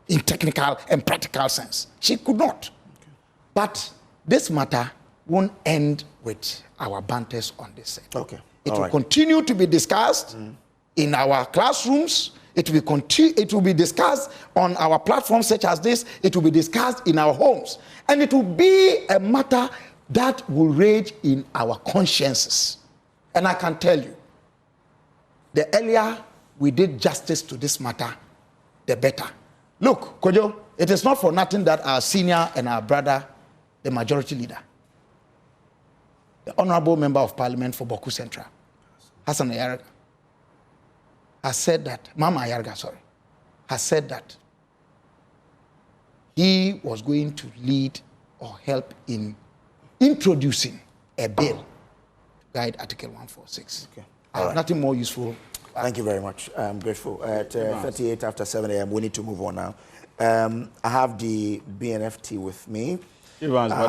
Speaker 3: in technical and practical sense. She could not. Okay. But this matter won't end with our banters on this set.
Speaker 1: Okay.
Speaker 3: It will continue to be discussed in our classrooms. It will be discussed on our platforms such as this. It will be discussed in our homes. And it will be a matter that will rage in our consciences. And I can tell you, the earlier we did justice to this matter, the better. Look, Kojo, it is not for nothing that our senior and our brother, the majority leader, the Honorable Member of Parliament for Boku Central, Hassan Ayarga, has said that, Mama Ayarga, has said that he was going to lead or help in introducing a bill to guide Article 146. Okay. I have nothing more useful.
Speaker 1: Thank you very much. I'm grateful. At 38 after 7 a.m., we need to move on now. I have the BNFT with me.
Speaker 4: Evans, I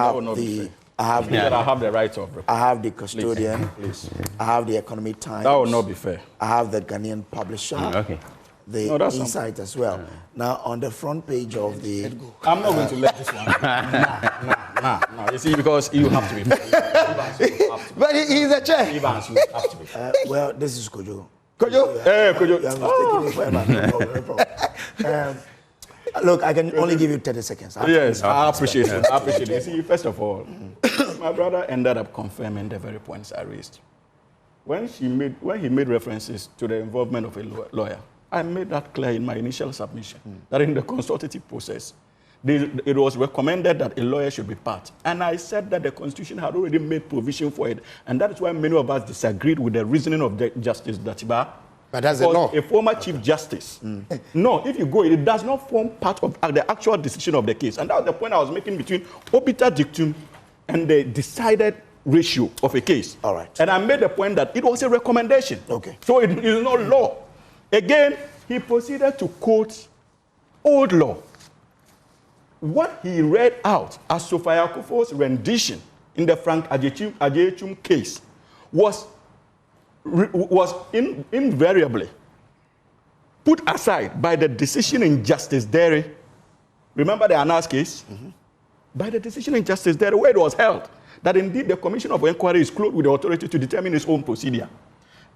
Speaker 4: have the right of report.
Speaker 1: I have the custodian.
Speaker 4: Please.
Speaker 1: I have the Economy Times.
Speaker 4: That will not be fair.
Speaker 1: I have the Ghanaian Publisher.
Speaker 2: Okay.
Speaker 1: The Insight as well. Now, on the front page of the...
Speaker 4: I'm not going to let this one. No. You see, because you have to be fair.
Speaker 3: But he's a chair.
Speaker 4: Evans, you have to be fair.
Speaker 1: Well, this is Kojo.
Speaker 3: Kojo?
Speaker 4: Hey, Kojo.
Speaker 1: Look, I can only give you 30 seconds.
Speaker 4: Yes, I appreciate it. I appreciate it. You see, first of all, my brother ended up confirming the very points I raised. When he made references to the involvement of a lawyer, I made that clear in my initial submission, that in the consultative process, it was recommended that a lawyer should be part. And I said that the Constitution had already made provision for it. And that is why many of us disagreed with the reasoning of Justice Datiba.
Speaker 3: But that's the law.
Speaker 4: A former Chief Justice. No, if you go, it does not form part of the actual decision of the case. And that was the point I was making between obiter dictum and the decided ratio of a case.
Speaker 1: All right.
Speaker 4: And I made the point that it was a recommendation.
Speaker 1: Okay.
Speaker 4: So it is not law. Again, he proceeded to quote old law. What he read out as Sophia Akufo's rendition in the Frank Ajechum case was invariably put aside by the decision in Justice Derry. Remember the Anas case? By the decision in Justice Derry, where it was held that indeed the Commission of Inquiry is clothed with the authority to determine its own procedure.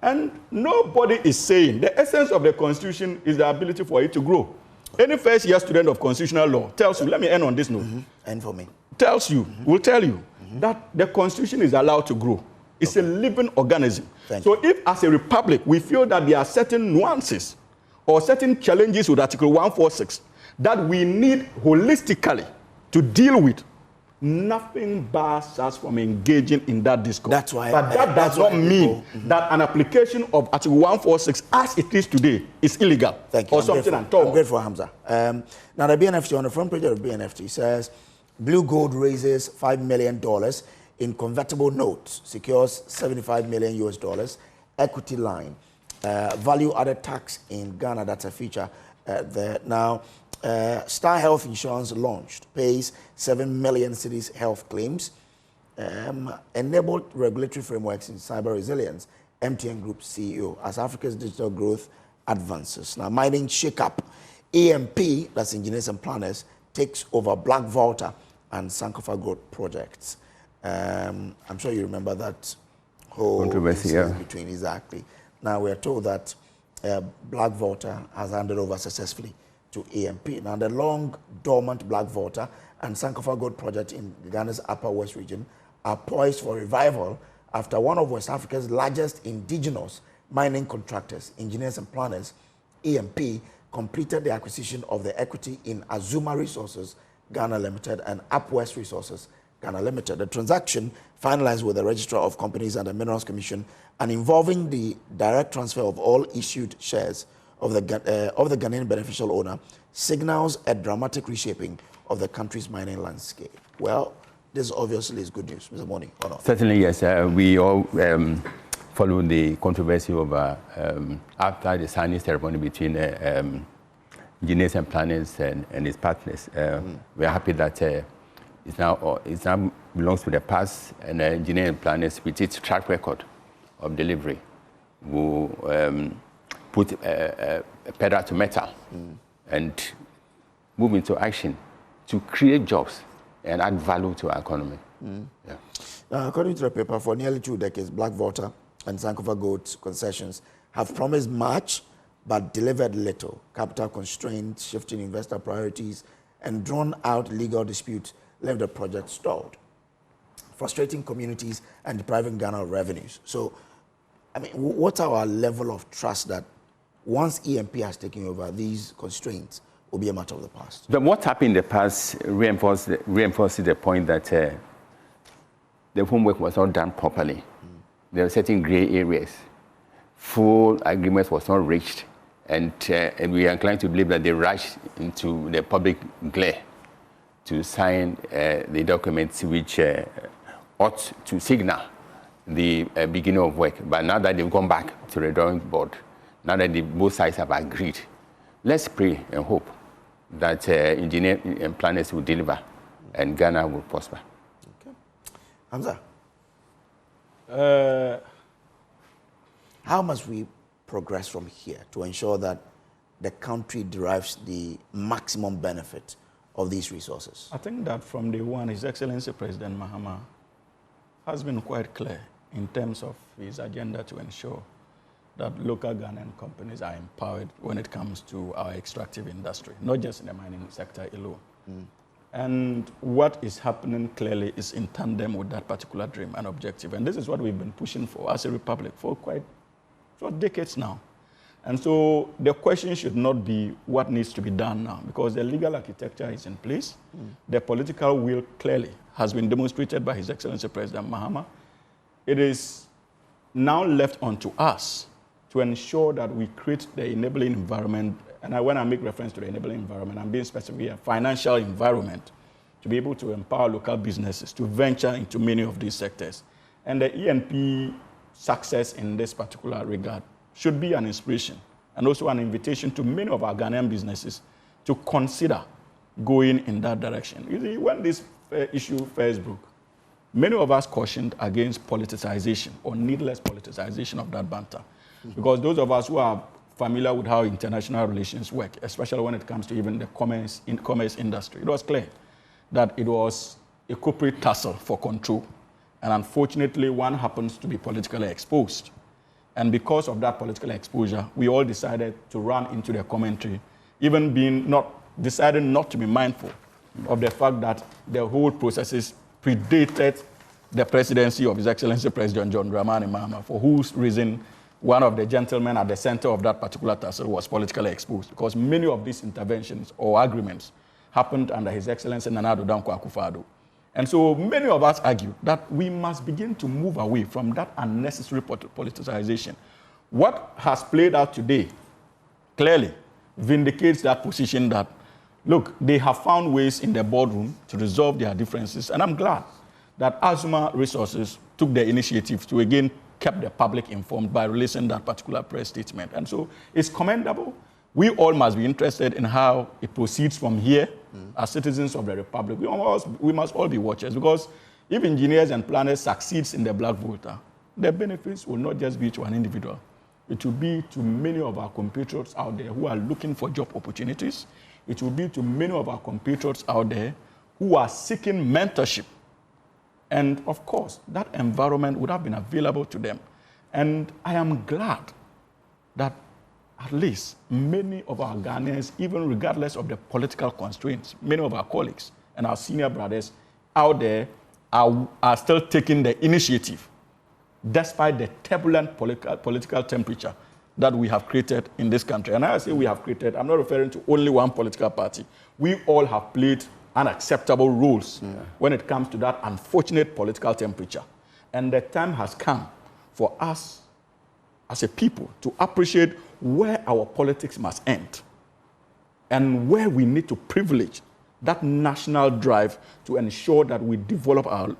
Speaker 4: And nobody is saying the essence of the Constitution is the ability for it to grow. Any first-year student of constitutional law tells you, let me end on this note.
Speaker 1: End for me.
Speaker 4: Tells you, will tell you that the Constitution is allowed to grow. It's a living organism. So if, as a republic, we feel that there are certain nuances or certain challenges with Article 146 that we need holistically to deal with, nothing bars us from engaging in that discourse.
Speaker 1: That's why.
Speaker 4: But that does not mean that an application of Article 146 as it is today is illegal.
Speaker 1: Thank you.
Speaker 4: Or something at all.
Speaker 1: I'm grateful, Hamza. Now, the BNFT, on the front page of the BNFT, says Blue Gold raises $5 million in convertible notes, secures $75 million US, equity line, value-added tax in Ghana. That's a feature there. Now, Star Health Insurance launched, pays 7 million cities health claims, enabled regulatory frameworks in cyber resilience, MTN Group CEO, as Africa's digital growth advances. Now, mining shake-up, AMP, that's Engineers and Planners, takes over Black Volta and Sankofa Growth projects. I'm sure you remember that whole
Speaker 2: controversy
Speaker 1: between, exactly. Now we are told that Blackwater has handed over successfully to AMP. Now the long dormant Blackwater and Sankofa Gold project in Ghana's Upper West region are poised for revival after one of West Africa's largest indigenous mining contractors, engineers and planners, AMP, completed the acquisition of the equity in Azuma Resources Ghana Limited and Upwest Resources Ghana Limited. The transaction, finalized with the Registrar of Companies and the Minerals Commission and involving the direct transfer of all issued shares of the Ghanaian beneficial owner, signals a dramatic reshaping of the country's mining landscape. Well, this obviously is good news, Mr. Moni, or not?
Speaker 2: Certainly, yes. We all followed the controversy over after the signing ceremony between engineers and planners and his partners. We are happy that it now belongs to the past, and engineers and planners, with its track record of delivery, will put a pedal to metal and move into action to create jobs and add value to our economy. Yeah.
Speaker 1: According to the paper, for nearly 2 decades, Blackwater and Sankofa Gold concessions have promised much but delivered little. Capital constraints, shifting investor priorities, and drawn-out legal disputes left the project stalled, frustrating communities and depriving Ghana of revenues. So, I mean, what's our level of trust that once EMP has taken over, these constraints will be a matter of the past?
Speaker 2: But what happened in the past reinforces the point that the homework was not done properly. There were certain gray areas. Full agreement was not reached, and we are inclined to believe that they rushed into the public glare to sign the documents which ought to signal the beginning of work. But now that they've gone back to the drawing board, now that both sides have agreed, let's pray and hope that engineers and planners will deliver and Ghana will prosper.
Speaker 1: Okay. Hamza? How must we progress from here to ensure that the country derives the maximum benefit of these resources?
Speaker 4: I think that from day one, His Excellency President Mahama has been quite clear in terms of his agenda to ensure that local Ghanaian companies are empowered when it comes to our extractive industry, not just in the mining sector alone. And what is happening clearly is in tandem with that particular dream and objective. And this is what we've been pushing for as a republic for decades now. And so the question should not be what needs to be done now, because the legal architecture is in place. The political will clearly has been demonstrated by His Excellency President Mahama. It is now left onto us to ensure that we create the enabling environment. And when I make reference to the enabling environment, I'm being specific, a financial environment to be able to empower local businesses to venture into many of these sectors. And the ENP success in this particular regard should be an inspiration and also an invitation to many of our Ghanaian businesses to consider going in that direction. You see, when this issue first broke, many of us cautioned against politicization or needless politicization of that banter. Because those of us who are familiar with how international relations work, especially when it comes to even the commerce industry, it was clear that it was a corporate tussle for control. And unfortunately, one happens to be politically exposed. And because of that political exposure, we all decided to run into the commentary, even deciding not to be mindful of the fact that the whole processes predated the presidency of His Excellency President John Dramani Mahama, for whose reason one of the gentlemen at the center of that particular tussle was politically exposed, because many of these interventions or agreements happened under His Excellency Nana Addo Dankwa Akufo-Addo. And so many of us argue that we must begin to move away from that unnecessary politicization. What has played out today clearly vindicates that position that, look, they have found ways in the boardroom to resolve their differences. And I'm glad that Azuma Resources took the initiative to again kept the public informed by releasing that particular press statement. And so it's commendable. We all must be interested in how it proceeds from here as citizens of the Republic. We must all be watchers, because if engineers and planners succeeds in the Blackwater, the benefits will not just be to an individual. It will be to many of our compatriots out there who are looking for job opportunities. It will be to many of our compatriots out there who are seeking mentorship. And of course, that environment would have been available to them. And I am glad that at least many of our Ghanaians, even regardless of the political constraints, many of our colleagues and our senior brothers out there are still taking the initiative, despite the turbulent political temperature that we have created in this country. And I say we have created, I'm not referring to only one political party. We all have played unacceptable roles when it comes to that unfortunate political temperature. And the time has come for us as a people to appreciate where our politics must end and where we need to privilege that national drive to ensure that we develop our,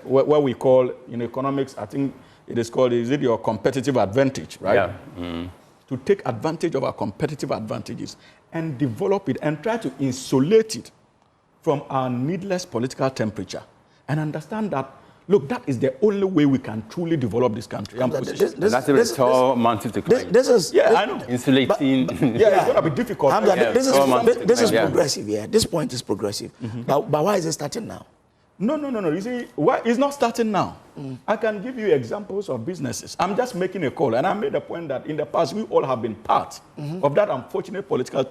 Speaker 4: what we call in economics, I think it is called, is it your competitive advantage, right? Yeah. To take advantage of our competitive advantages and develop it and try to insulate it from our needless political temperature and understand that, look, that is the only way we can truly develop this country.
Speaker 2: That's a tall mountain to climb.
Speaker 4: I know.
Speaker 2: Insulating.
Speaker 4: It's going to be difficult.
Speaker 1: This is progressive, yeah. This point is progressive. But why is it starting now?
Speaker 4: No. You see, why it's not starting now. I can give you examples of businesses. I'm just making a call, and I made a point that in the past, we all have been part of that unfortunate political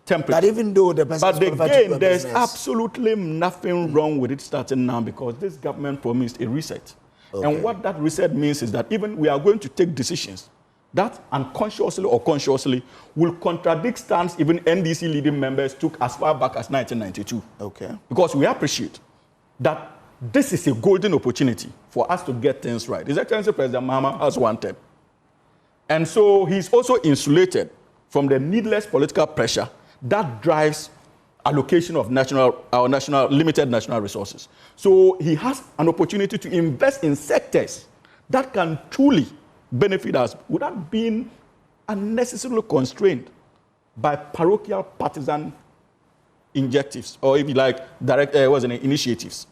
Speaker 4: temperature.
Speaker 1: But even though the person
Speaker 4: But again, there's absolutely nothing wrong with it starting now because this government promised a reset. Okay. And what that reset means is that even we are going to take decisions that unconsciously or consciously will contradict stance even NDC leading members took as far back as 1992.
Speaker 1: Okay.
Speaker 4: Because we appreciate that this is a golden opportunity for us to get things right. His Excellency President Mahama has one term. And so he's also insulated from the needless political pressure that drives allocation of limited national resources. So he has an opportunity to invest in sectors that can truly benefit us without being unnecessarily constrained by parochial partisan injectives, or if you like, direct initiatives.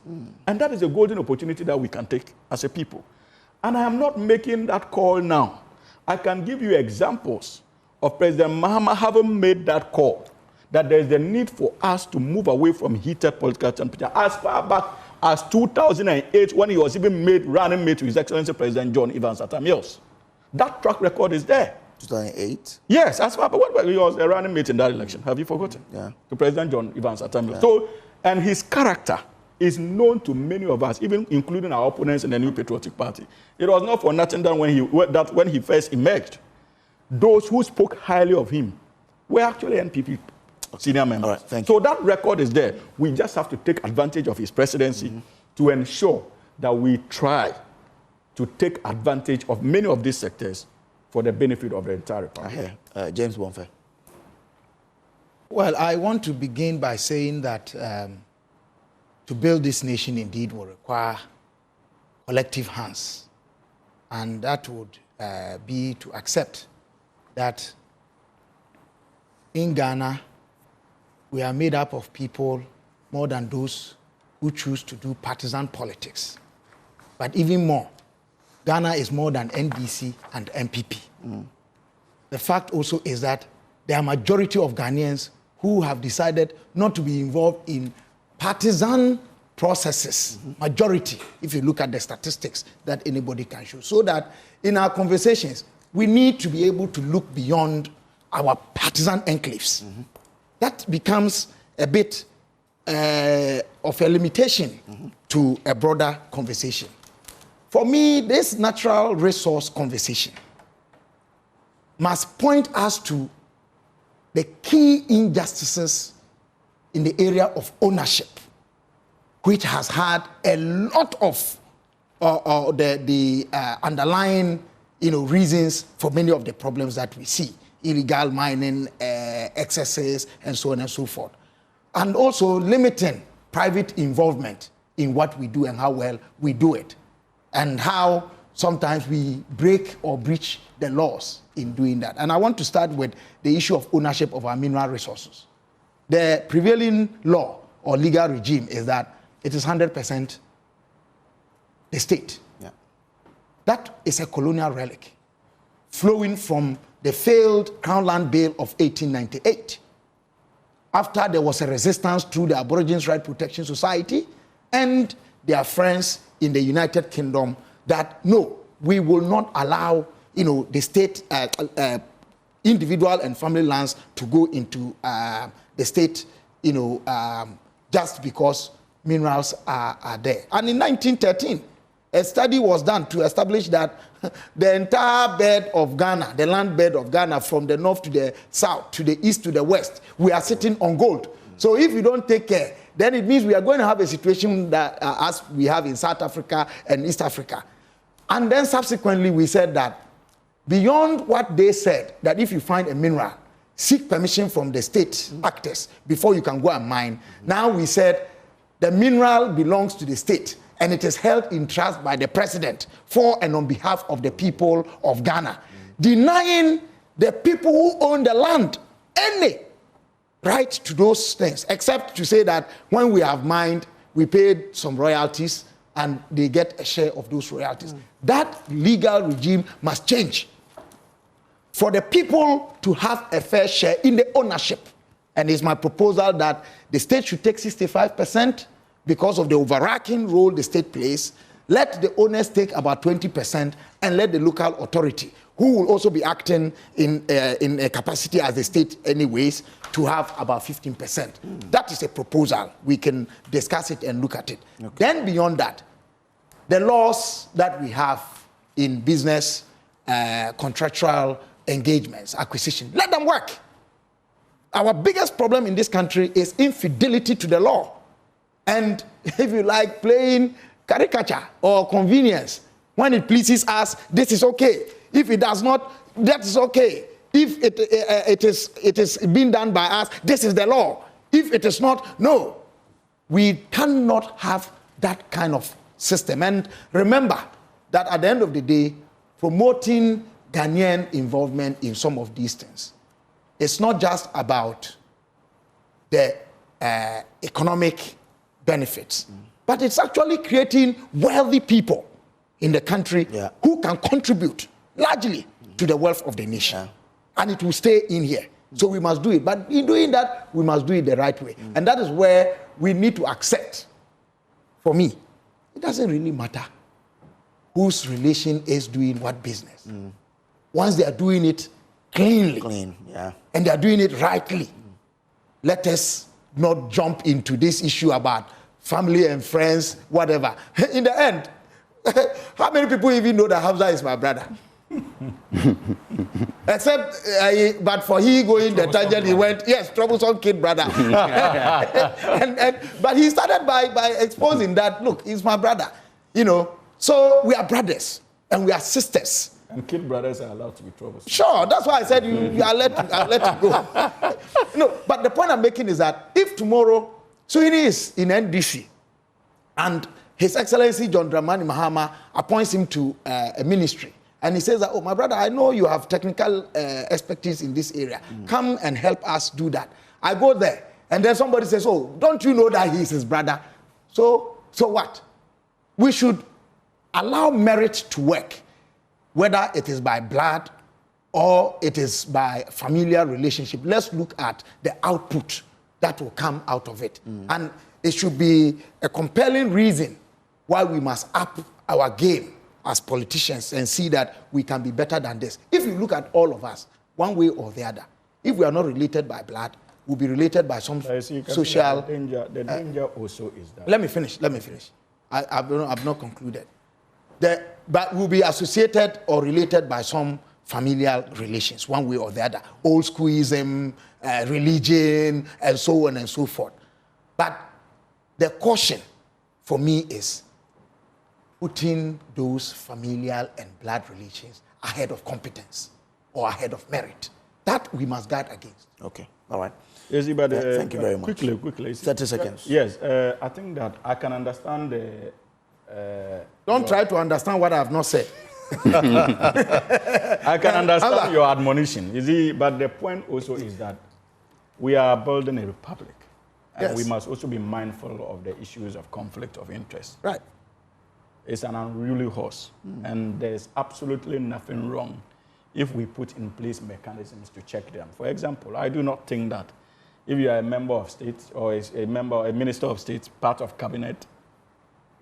Speaker 4: And that is a golden opportunity that we can take as a people. And I am not making that call now. I can give you examples of President Mahama having made that call, that there is the need for us to move away from heated political temperature as far back as 2008 when he was even running mate to His Excellency President John Evans Atta Mills. That track record is there.
Speaker 1: 2008?
Speaker 4: Yes, as far as he was a running mate in that election. Have you forgotten? Yeah. To President John Evans Atta Mills. Yeah. So, and his character is known to many of us, even including our opponents in the New Patriotic Party. It was not for nothing that when he first emerged, those who spoke highly of him were actually NPP senior members.
Speaker 1: All right, thank you.
Speaker 4: So that record is there. We just have to take advantage of his presidency to ensure that we try to take advantage of many of these sectors for the benefit of the entire republic.
Speaker 1: James Bomfeh.
Speaker 3: Well, I want to begin by saying that to build this nation indeed will require collective hands. And that would be to accept that in Ghana, we are made up of people more than those who choose to do partisan politics. But even more, Ghana is more than NDC and MPP. The fact also is that there are a majority of Ghanaians who have decided not to be involved in partisan processes. Majority, if you look at the statistics that anybody can show. So that in our conversations, we need to be able to look beyond our partisan enclaves. That becomes a bit of a limitation to a broader conversation. For me, this natural resource conversation must point us to the key injustices in the area of ownership, which has had a lot of the underlying reasons for many of the problems that we see. Illegal mining, excesses, and so on and so forth. And also limiting private involvement in what we do and how well we do it. And how sometimes we break or breach the laws in doing that. And I want to start with the issue of ownership of our mineral resources. The prevailing law or legal regime is that it is 100% the state. Yeah. That is a colonial relic flowing from the failed Crown Land Bill of 1898. after there was a resistance through the Aborigines Right Protection Society and their friends in the United Kingdom that, no, we will not allow, the state, individual and family lands to go into the state, just because minerals are there. And in 1913, a study was done to establish that the entire bed of Ghana, the land bed of Ghana, from the north to the south, to the east to the west, we are sitting on gold. So if you don't take care, then it means we are going to have a situation that as we have in South Africa and East Africa. And then subsequently we said that beyond what they said, that if you find a mineral, seek permission from the state actors before you can go and mine. Now we said the mineral belongs to the state and it is held in trust by the president for and on behalf of the people of Ghana, denying the people who own the land any right to those things, except to say that when we have mined, we paid some royalties and they get a share of those royalties. That legal regime must change for the people to have a fair share in the ownership. And it's my proposal that the state should take 65% because of the overarching role the state plays. Let the owners take about 20% and let the local authority, who will also be acting in a capacity as the state anyways, to have about 15%. That is a proposal. We can discuss it and look at it. Okay. Then beyond that, the laws that we have in business, contractual engagements, acquisition, let them work. Our biggest problem in this country is infidelity to the law. And if you like playing caricature or convenience, when it pleases us, this is okay. If it does not, that is okay. If it is being done by us, this is the law. If it is not, no. We cannot have that kind of system. And remember that at the end of the day, promoting Ghanaian involvement in some of these things, it's not just about the economic benefits, but it's actually creating wealthy people in the country who can contribute largely to the wealth of the nation. And it will stay in here. So we must do it. But in doing that, we must do it the right way. And that is where we need to accept, for me, it doesn't really matter whose relation is doing what business. Once they are doing it cleanly, and they are doing it rightly, let us not jump into this issue about family and friends, whatever. In the end, how many people even know that Hamza is my brother? Except, but for he going the tangent, he went, yes, troublesome kid brother. But he started by exposing that, look, he's my brother. So we are brothers and we are sisters.
Speaker 4: And kid brothers are allowed to be troublesome.
Speaker 3: Sure, that's why I said I'll let you go. But the point I'm making is that if tomorrow Suhini is in NDC and His Excellency John Dramani Mahama appoints him to a ministry, and he says that, oh, my brother, I know you have technical expertise in this area. Come and help us do that. I go there, and then somebody says, oh, don't you know that he's his brother? So what? We should allow merit to work, whether it is by blood or it is by familial relationship. Let's look at the output that will come out of it. And it should be a compelling reason why we must up our game as politicians and see that we can be better than this. If you look at all of us, one way or the other, if we are not related by blood, we'll be related by some social...
Speaker 4: The danger also is that...
Speaker 3: Let me finish. I've not concluded. But we'll be associated or related by some familial relations, one way or the other. Old schoolism, religion, and so on and so forth. But the caution for me is putting those familial and blood relations ahead of competence or ahead of merit. That we must guard against.
Speaker 1: Okay, all right.
Speaker 4: Yes, but,
Speaker 1: thank you very much.
Speaker 4: Quickly.
Speaker 1: 30 seconds.
Speaker 4: Yes, I think that I can understand the...
Speaker 3: Don't try to understand what I have not said.
Speaker 4: I can understand your admonition, you see, but the point also is that we are building a republic. And we must also be mindful of the issues of conflict of interest.
Speaker 3: Right.
Speaker 4: It's an unruly horse, and there's absolutely nothing wrong if we put in place mechanisms to check them. For example, I do not think that if you are a member of state or a minister of state, part of cabinet,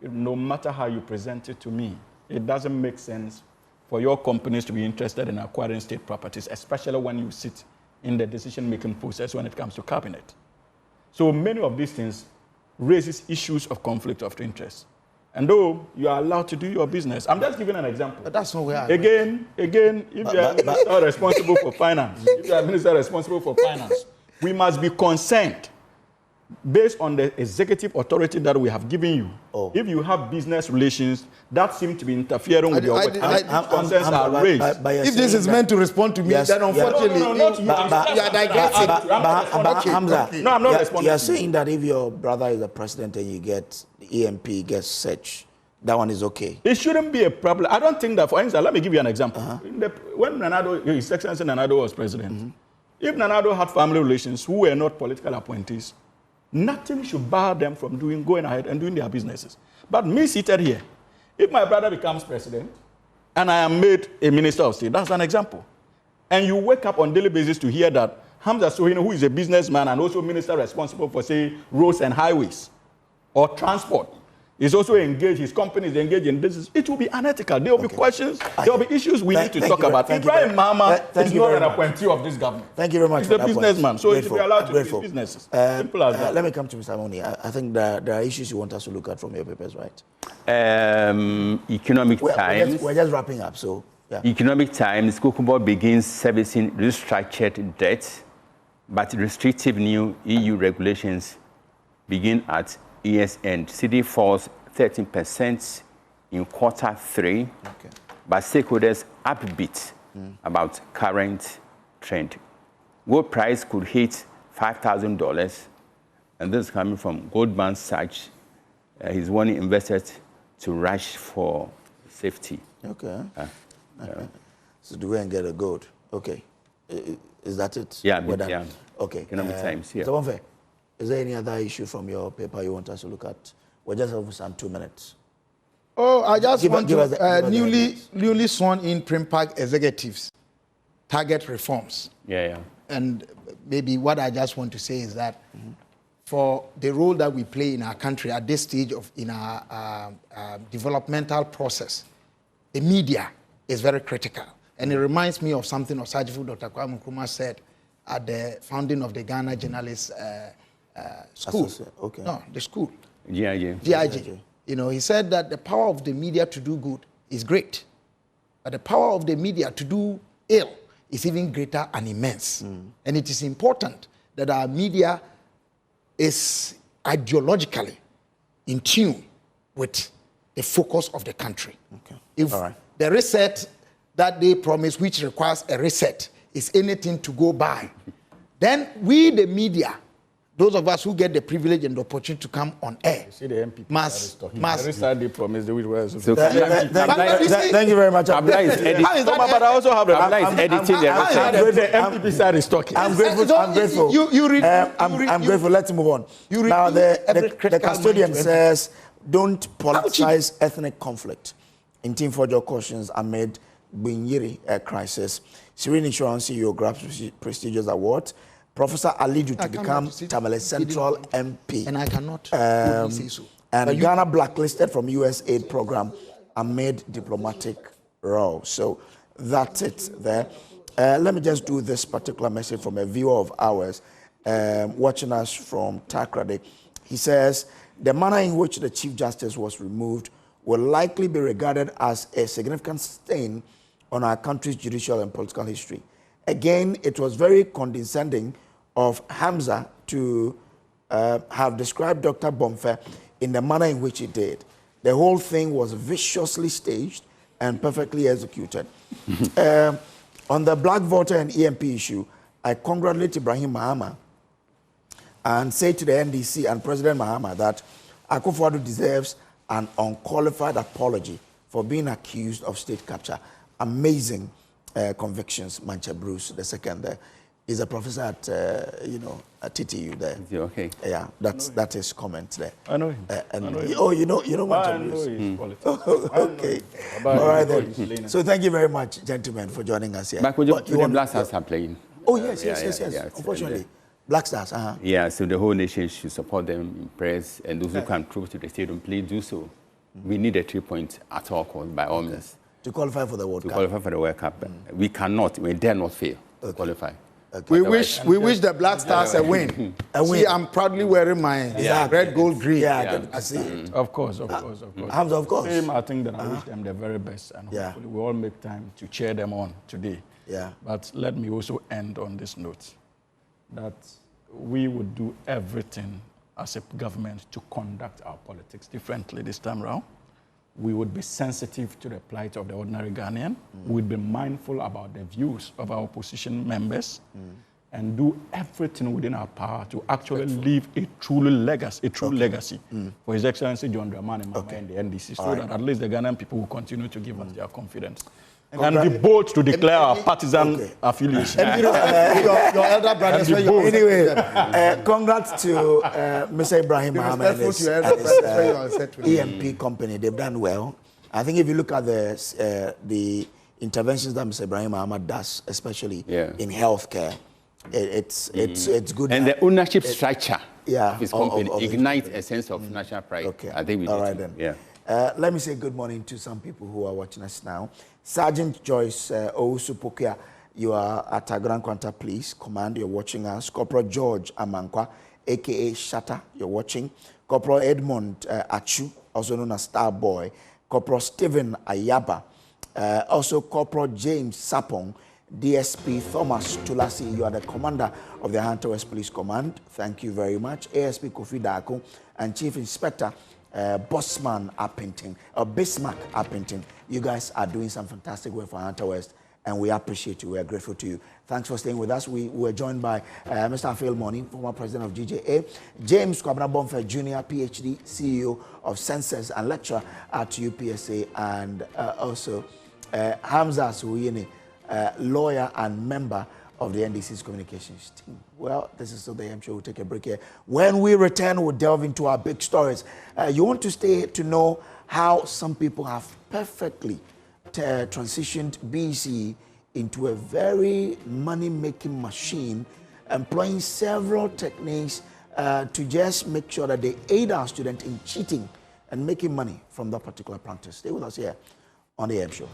Speaker 4: no matter how you present it to me, it doesn't make sense for your companies to be interested in acquiring state properties, especially when you sit in the decision-making process when it comes to cabinet. So many of these things raises issues of conflict of interest. And though you are allowed to do your business, I'm just giving an example.
Speaker 3: But that's not where I
Speaker 4: Again, if you are minister responsible for finance, we must be concerned based on the executive authority that we have given you. If you have business relations that seem to be interfering with your work, concerns are raised.
Speaker 3: If this is meant to respond to me, then unfortunately, you are digressing.
Speaker 1: Hamza,
Speaker 4: no, I'm not responding.
Speaker 1: You are saying that if your brother is the president and you get the EMP gets searched, that one is okay.
Speaker 4: It shouldn't be a problem. I don't think that, for instance, let me give you an example. When His Excellency Nanado was president, if Nanado had family relations who were not political appointees, nothing should bar them from going ahead and doing their businesses. But me seated here, if my brother becomes president and I am made a minister of state, that's an example. And you wake up on a daily basis to hear that Hamza Sohino, who is a businessman and also minister responsible for, say, roads and highways or transport, is also engaged, his company is engaged in business, it will be unethical. There will be questions, there will be issues we need to talk about. Ibrahim Mahama is not an appointee of this government.
Speaker 1: Thank you very much.
Speaker 4: He's a businessman, so he should be allowed to do his businesses. Simple as that.
Speaker 1: Let me come to Mr. Moni. I think there are issues you want us to look at from your papers, right?
Speaker 2: Economic Times.
Speaker 1: We're just wrapping up, so yeah.
Speaker 2: Economic Times, Kokobo begins servicing restructured debt, but restrictive new EU regulations begin at year's end. CD falls 13% in Q3, but stakeholders upbeat about current trend. Gold price could hit $5,000, and this is coming from Goldman Sachs. He's warning investors to rush for safety.
Speaker 1: Okay. So do we and get a gold? Okay. Is that it?
Speaker 2: Yeah, yeah.
Speaker 1: Okay.
Speaker 4: Economic
Speaker 2: Times, yeah.
Speaker 1: So Bomfeh, is there any other issue from your paper you want us to look at? We're just over some 2 minutes.
Speaker 3: Oh, I just want to newly sworn in Prima executives target reforms.
Speaker 2: Yeah.
Speaker 3: And maybe what I just want to say is that for the role that we play in our country at this stage in our developmental process, the media is very critical. And it reminds me of something Osajifu Dr. Nkrumah said at the founding of the Ghana Journalists School.
Speaker 1: Okay.
Speaker 3: No, the school.
Speaker 2: GIJ.
Speaker 3: You know, he said that the power of the media to do good is great, but the power of the media to do ill is even greater and immense. And it is important that our media is ideologically in tune with the focus of the country.
Speaker 1: Okay.
Speaker 3: If the reset that they promise, which requires a reset, is anything to go by, then we, the media, those of us who get the privilege and the opportunity to come on air,
Speaker 4: See the MPP
Speaker 3: must.
Speaker 4: they promised the
Speaker 1: Thank you very much.
Speaker 2: But I also have the editing
Speaker 4: the MPP side is talking.
Speaker 1: I'm grateful. I'm grateful. Let's move on. Now, the custodian says, don't politicize ethnic conflict. In Team for Your Cautions amid Binyiri crisis. Serene Insurance CEO grabs prestigious award. Professor Alidu to become Tamale Central MP.
Speaker 3: And I cannot say so.
Speaker 1: And Ghana blacklisted from US aid program amid diplomatic row. So that's it there. Let me just do this particular message from a viewer of ours watching us from Takrady. He says, the manner in which the Chief Justice was removed will likely be regarded as a significant stain on our country's judicial and political history. Again, it was very condescending of Hamza to have described Dr. Bomfeh in the manner in which he did. The whole thing was viciously staged and perfectly executed. On the black voter and EMP issue, I congratulate Ibrahim Mahama and say to the NDC and President Mahama that Akufo-Addo deserves an unqualified apology for being accused of state capture. Amazing convictions. Mancha Bruce, the second there, is a professor at at TTU there.
Speaker 2: Okay.
Speaker 1: Yeah, that is comment there.
Speaker 4: I know him.
Speaker 1: You know Mancha Bruce. Okay. All right then. So thank you very much, gentlemen, for joining us here.
Speaker 2: But would you blast us are playing?
Speaker 1: Oh yes. Unfortunately, Black Stars,
Speaker 2: Yeah, so the whole nation should support them in prayers, and those who can prove to the stadium, please do so. We need a 3 points at all costs, by all means.
Speaker 1: To qualify for the World Cup.
Speaker 2: To qualify for the World Cup. We cannot, we dare not fail to qualify.
Speaker 3: We wish the Black Stars a win. See, I'm proudly wearing my red, gold, green.
Speaker 1: Yeah, I see it.
Speaker 4: Of course, of course, of course.
Speaker 1: Hamza, of course.
Speaker 4: Same, I think that I wish them the very best, and hopefully we all make time to cheer them on today.
Speaker 1: Yeah.
Speaker 4: But let me also end on this note, that we would do everything as a government to conduct our politics differently this time around. We would be sensitive to the plight of the ordinary Ghanaian. We would be mindful about the views of our opposition members and do everything within our power to actually leave a true legacy for His Excellency John Dramani Mahama and the NDC, so that at least the Ghanaian people will continue to give us their confidence. And be bold to declare our partisan affiliation.
Speaker 3: And your elder brother.
Speaker 1: Anyway, congrats to Mr. Ibrahim Mahama and his EMP company. They've done well. I think if you look at the interventions that Mr. Ibrahim Mahama does, especially in healthcare, it's good.
Speaker 2: And the ownership structure of his company ignites a sense of national pride.
Speaker 1: Okay.
Speaker 2: I think we
Speaker 1: all
Speaker 2: need
Speaker 1: right
Speaker 2: to.
Speaker 1: Then. Yeah. Let me say good morning to some people who are watching us now. Sergeant Joyce Owusu-Pokia, you are at Grand Quanta Police Command, you're watching us. Corporal George Amankwa, a.k.a. Shatta, you're watching. Corporal Edmund Achu, also known as Star Boy. Corporal Stephen Ayaba. Also Corporal James Sapong. DSP Thomas Tulasi, you are the commander of the Hunter West Police Command. Thank you very much. ASP Kofi Dako and Chief Inspector Bossman Appington, Bismarck Appington. You guys are doing some fantastic work for Hunter West, and we appreciate you. We are grateful to you. Thanks for staying with us. We were joined by Mr. Afil Moni, former president of GJA, James Kwabena Bomfeh Jr., PhD, CEO of Census and lecturer at UPSA, and also Hamza Suhuyini, lawyer and member of the NDC's communications team. Well, this is still the AM show. We'll take a break here. When we return, we'll delve into our big stories. You want to stay to know how some people have perfectly transitioned BC into a very money-making machine, employing several techniques to just make sure that they aid our students in cheating and making money from that particular practice. Stay with us here on the AM show.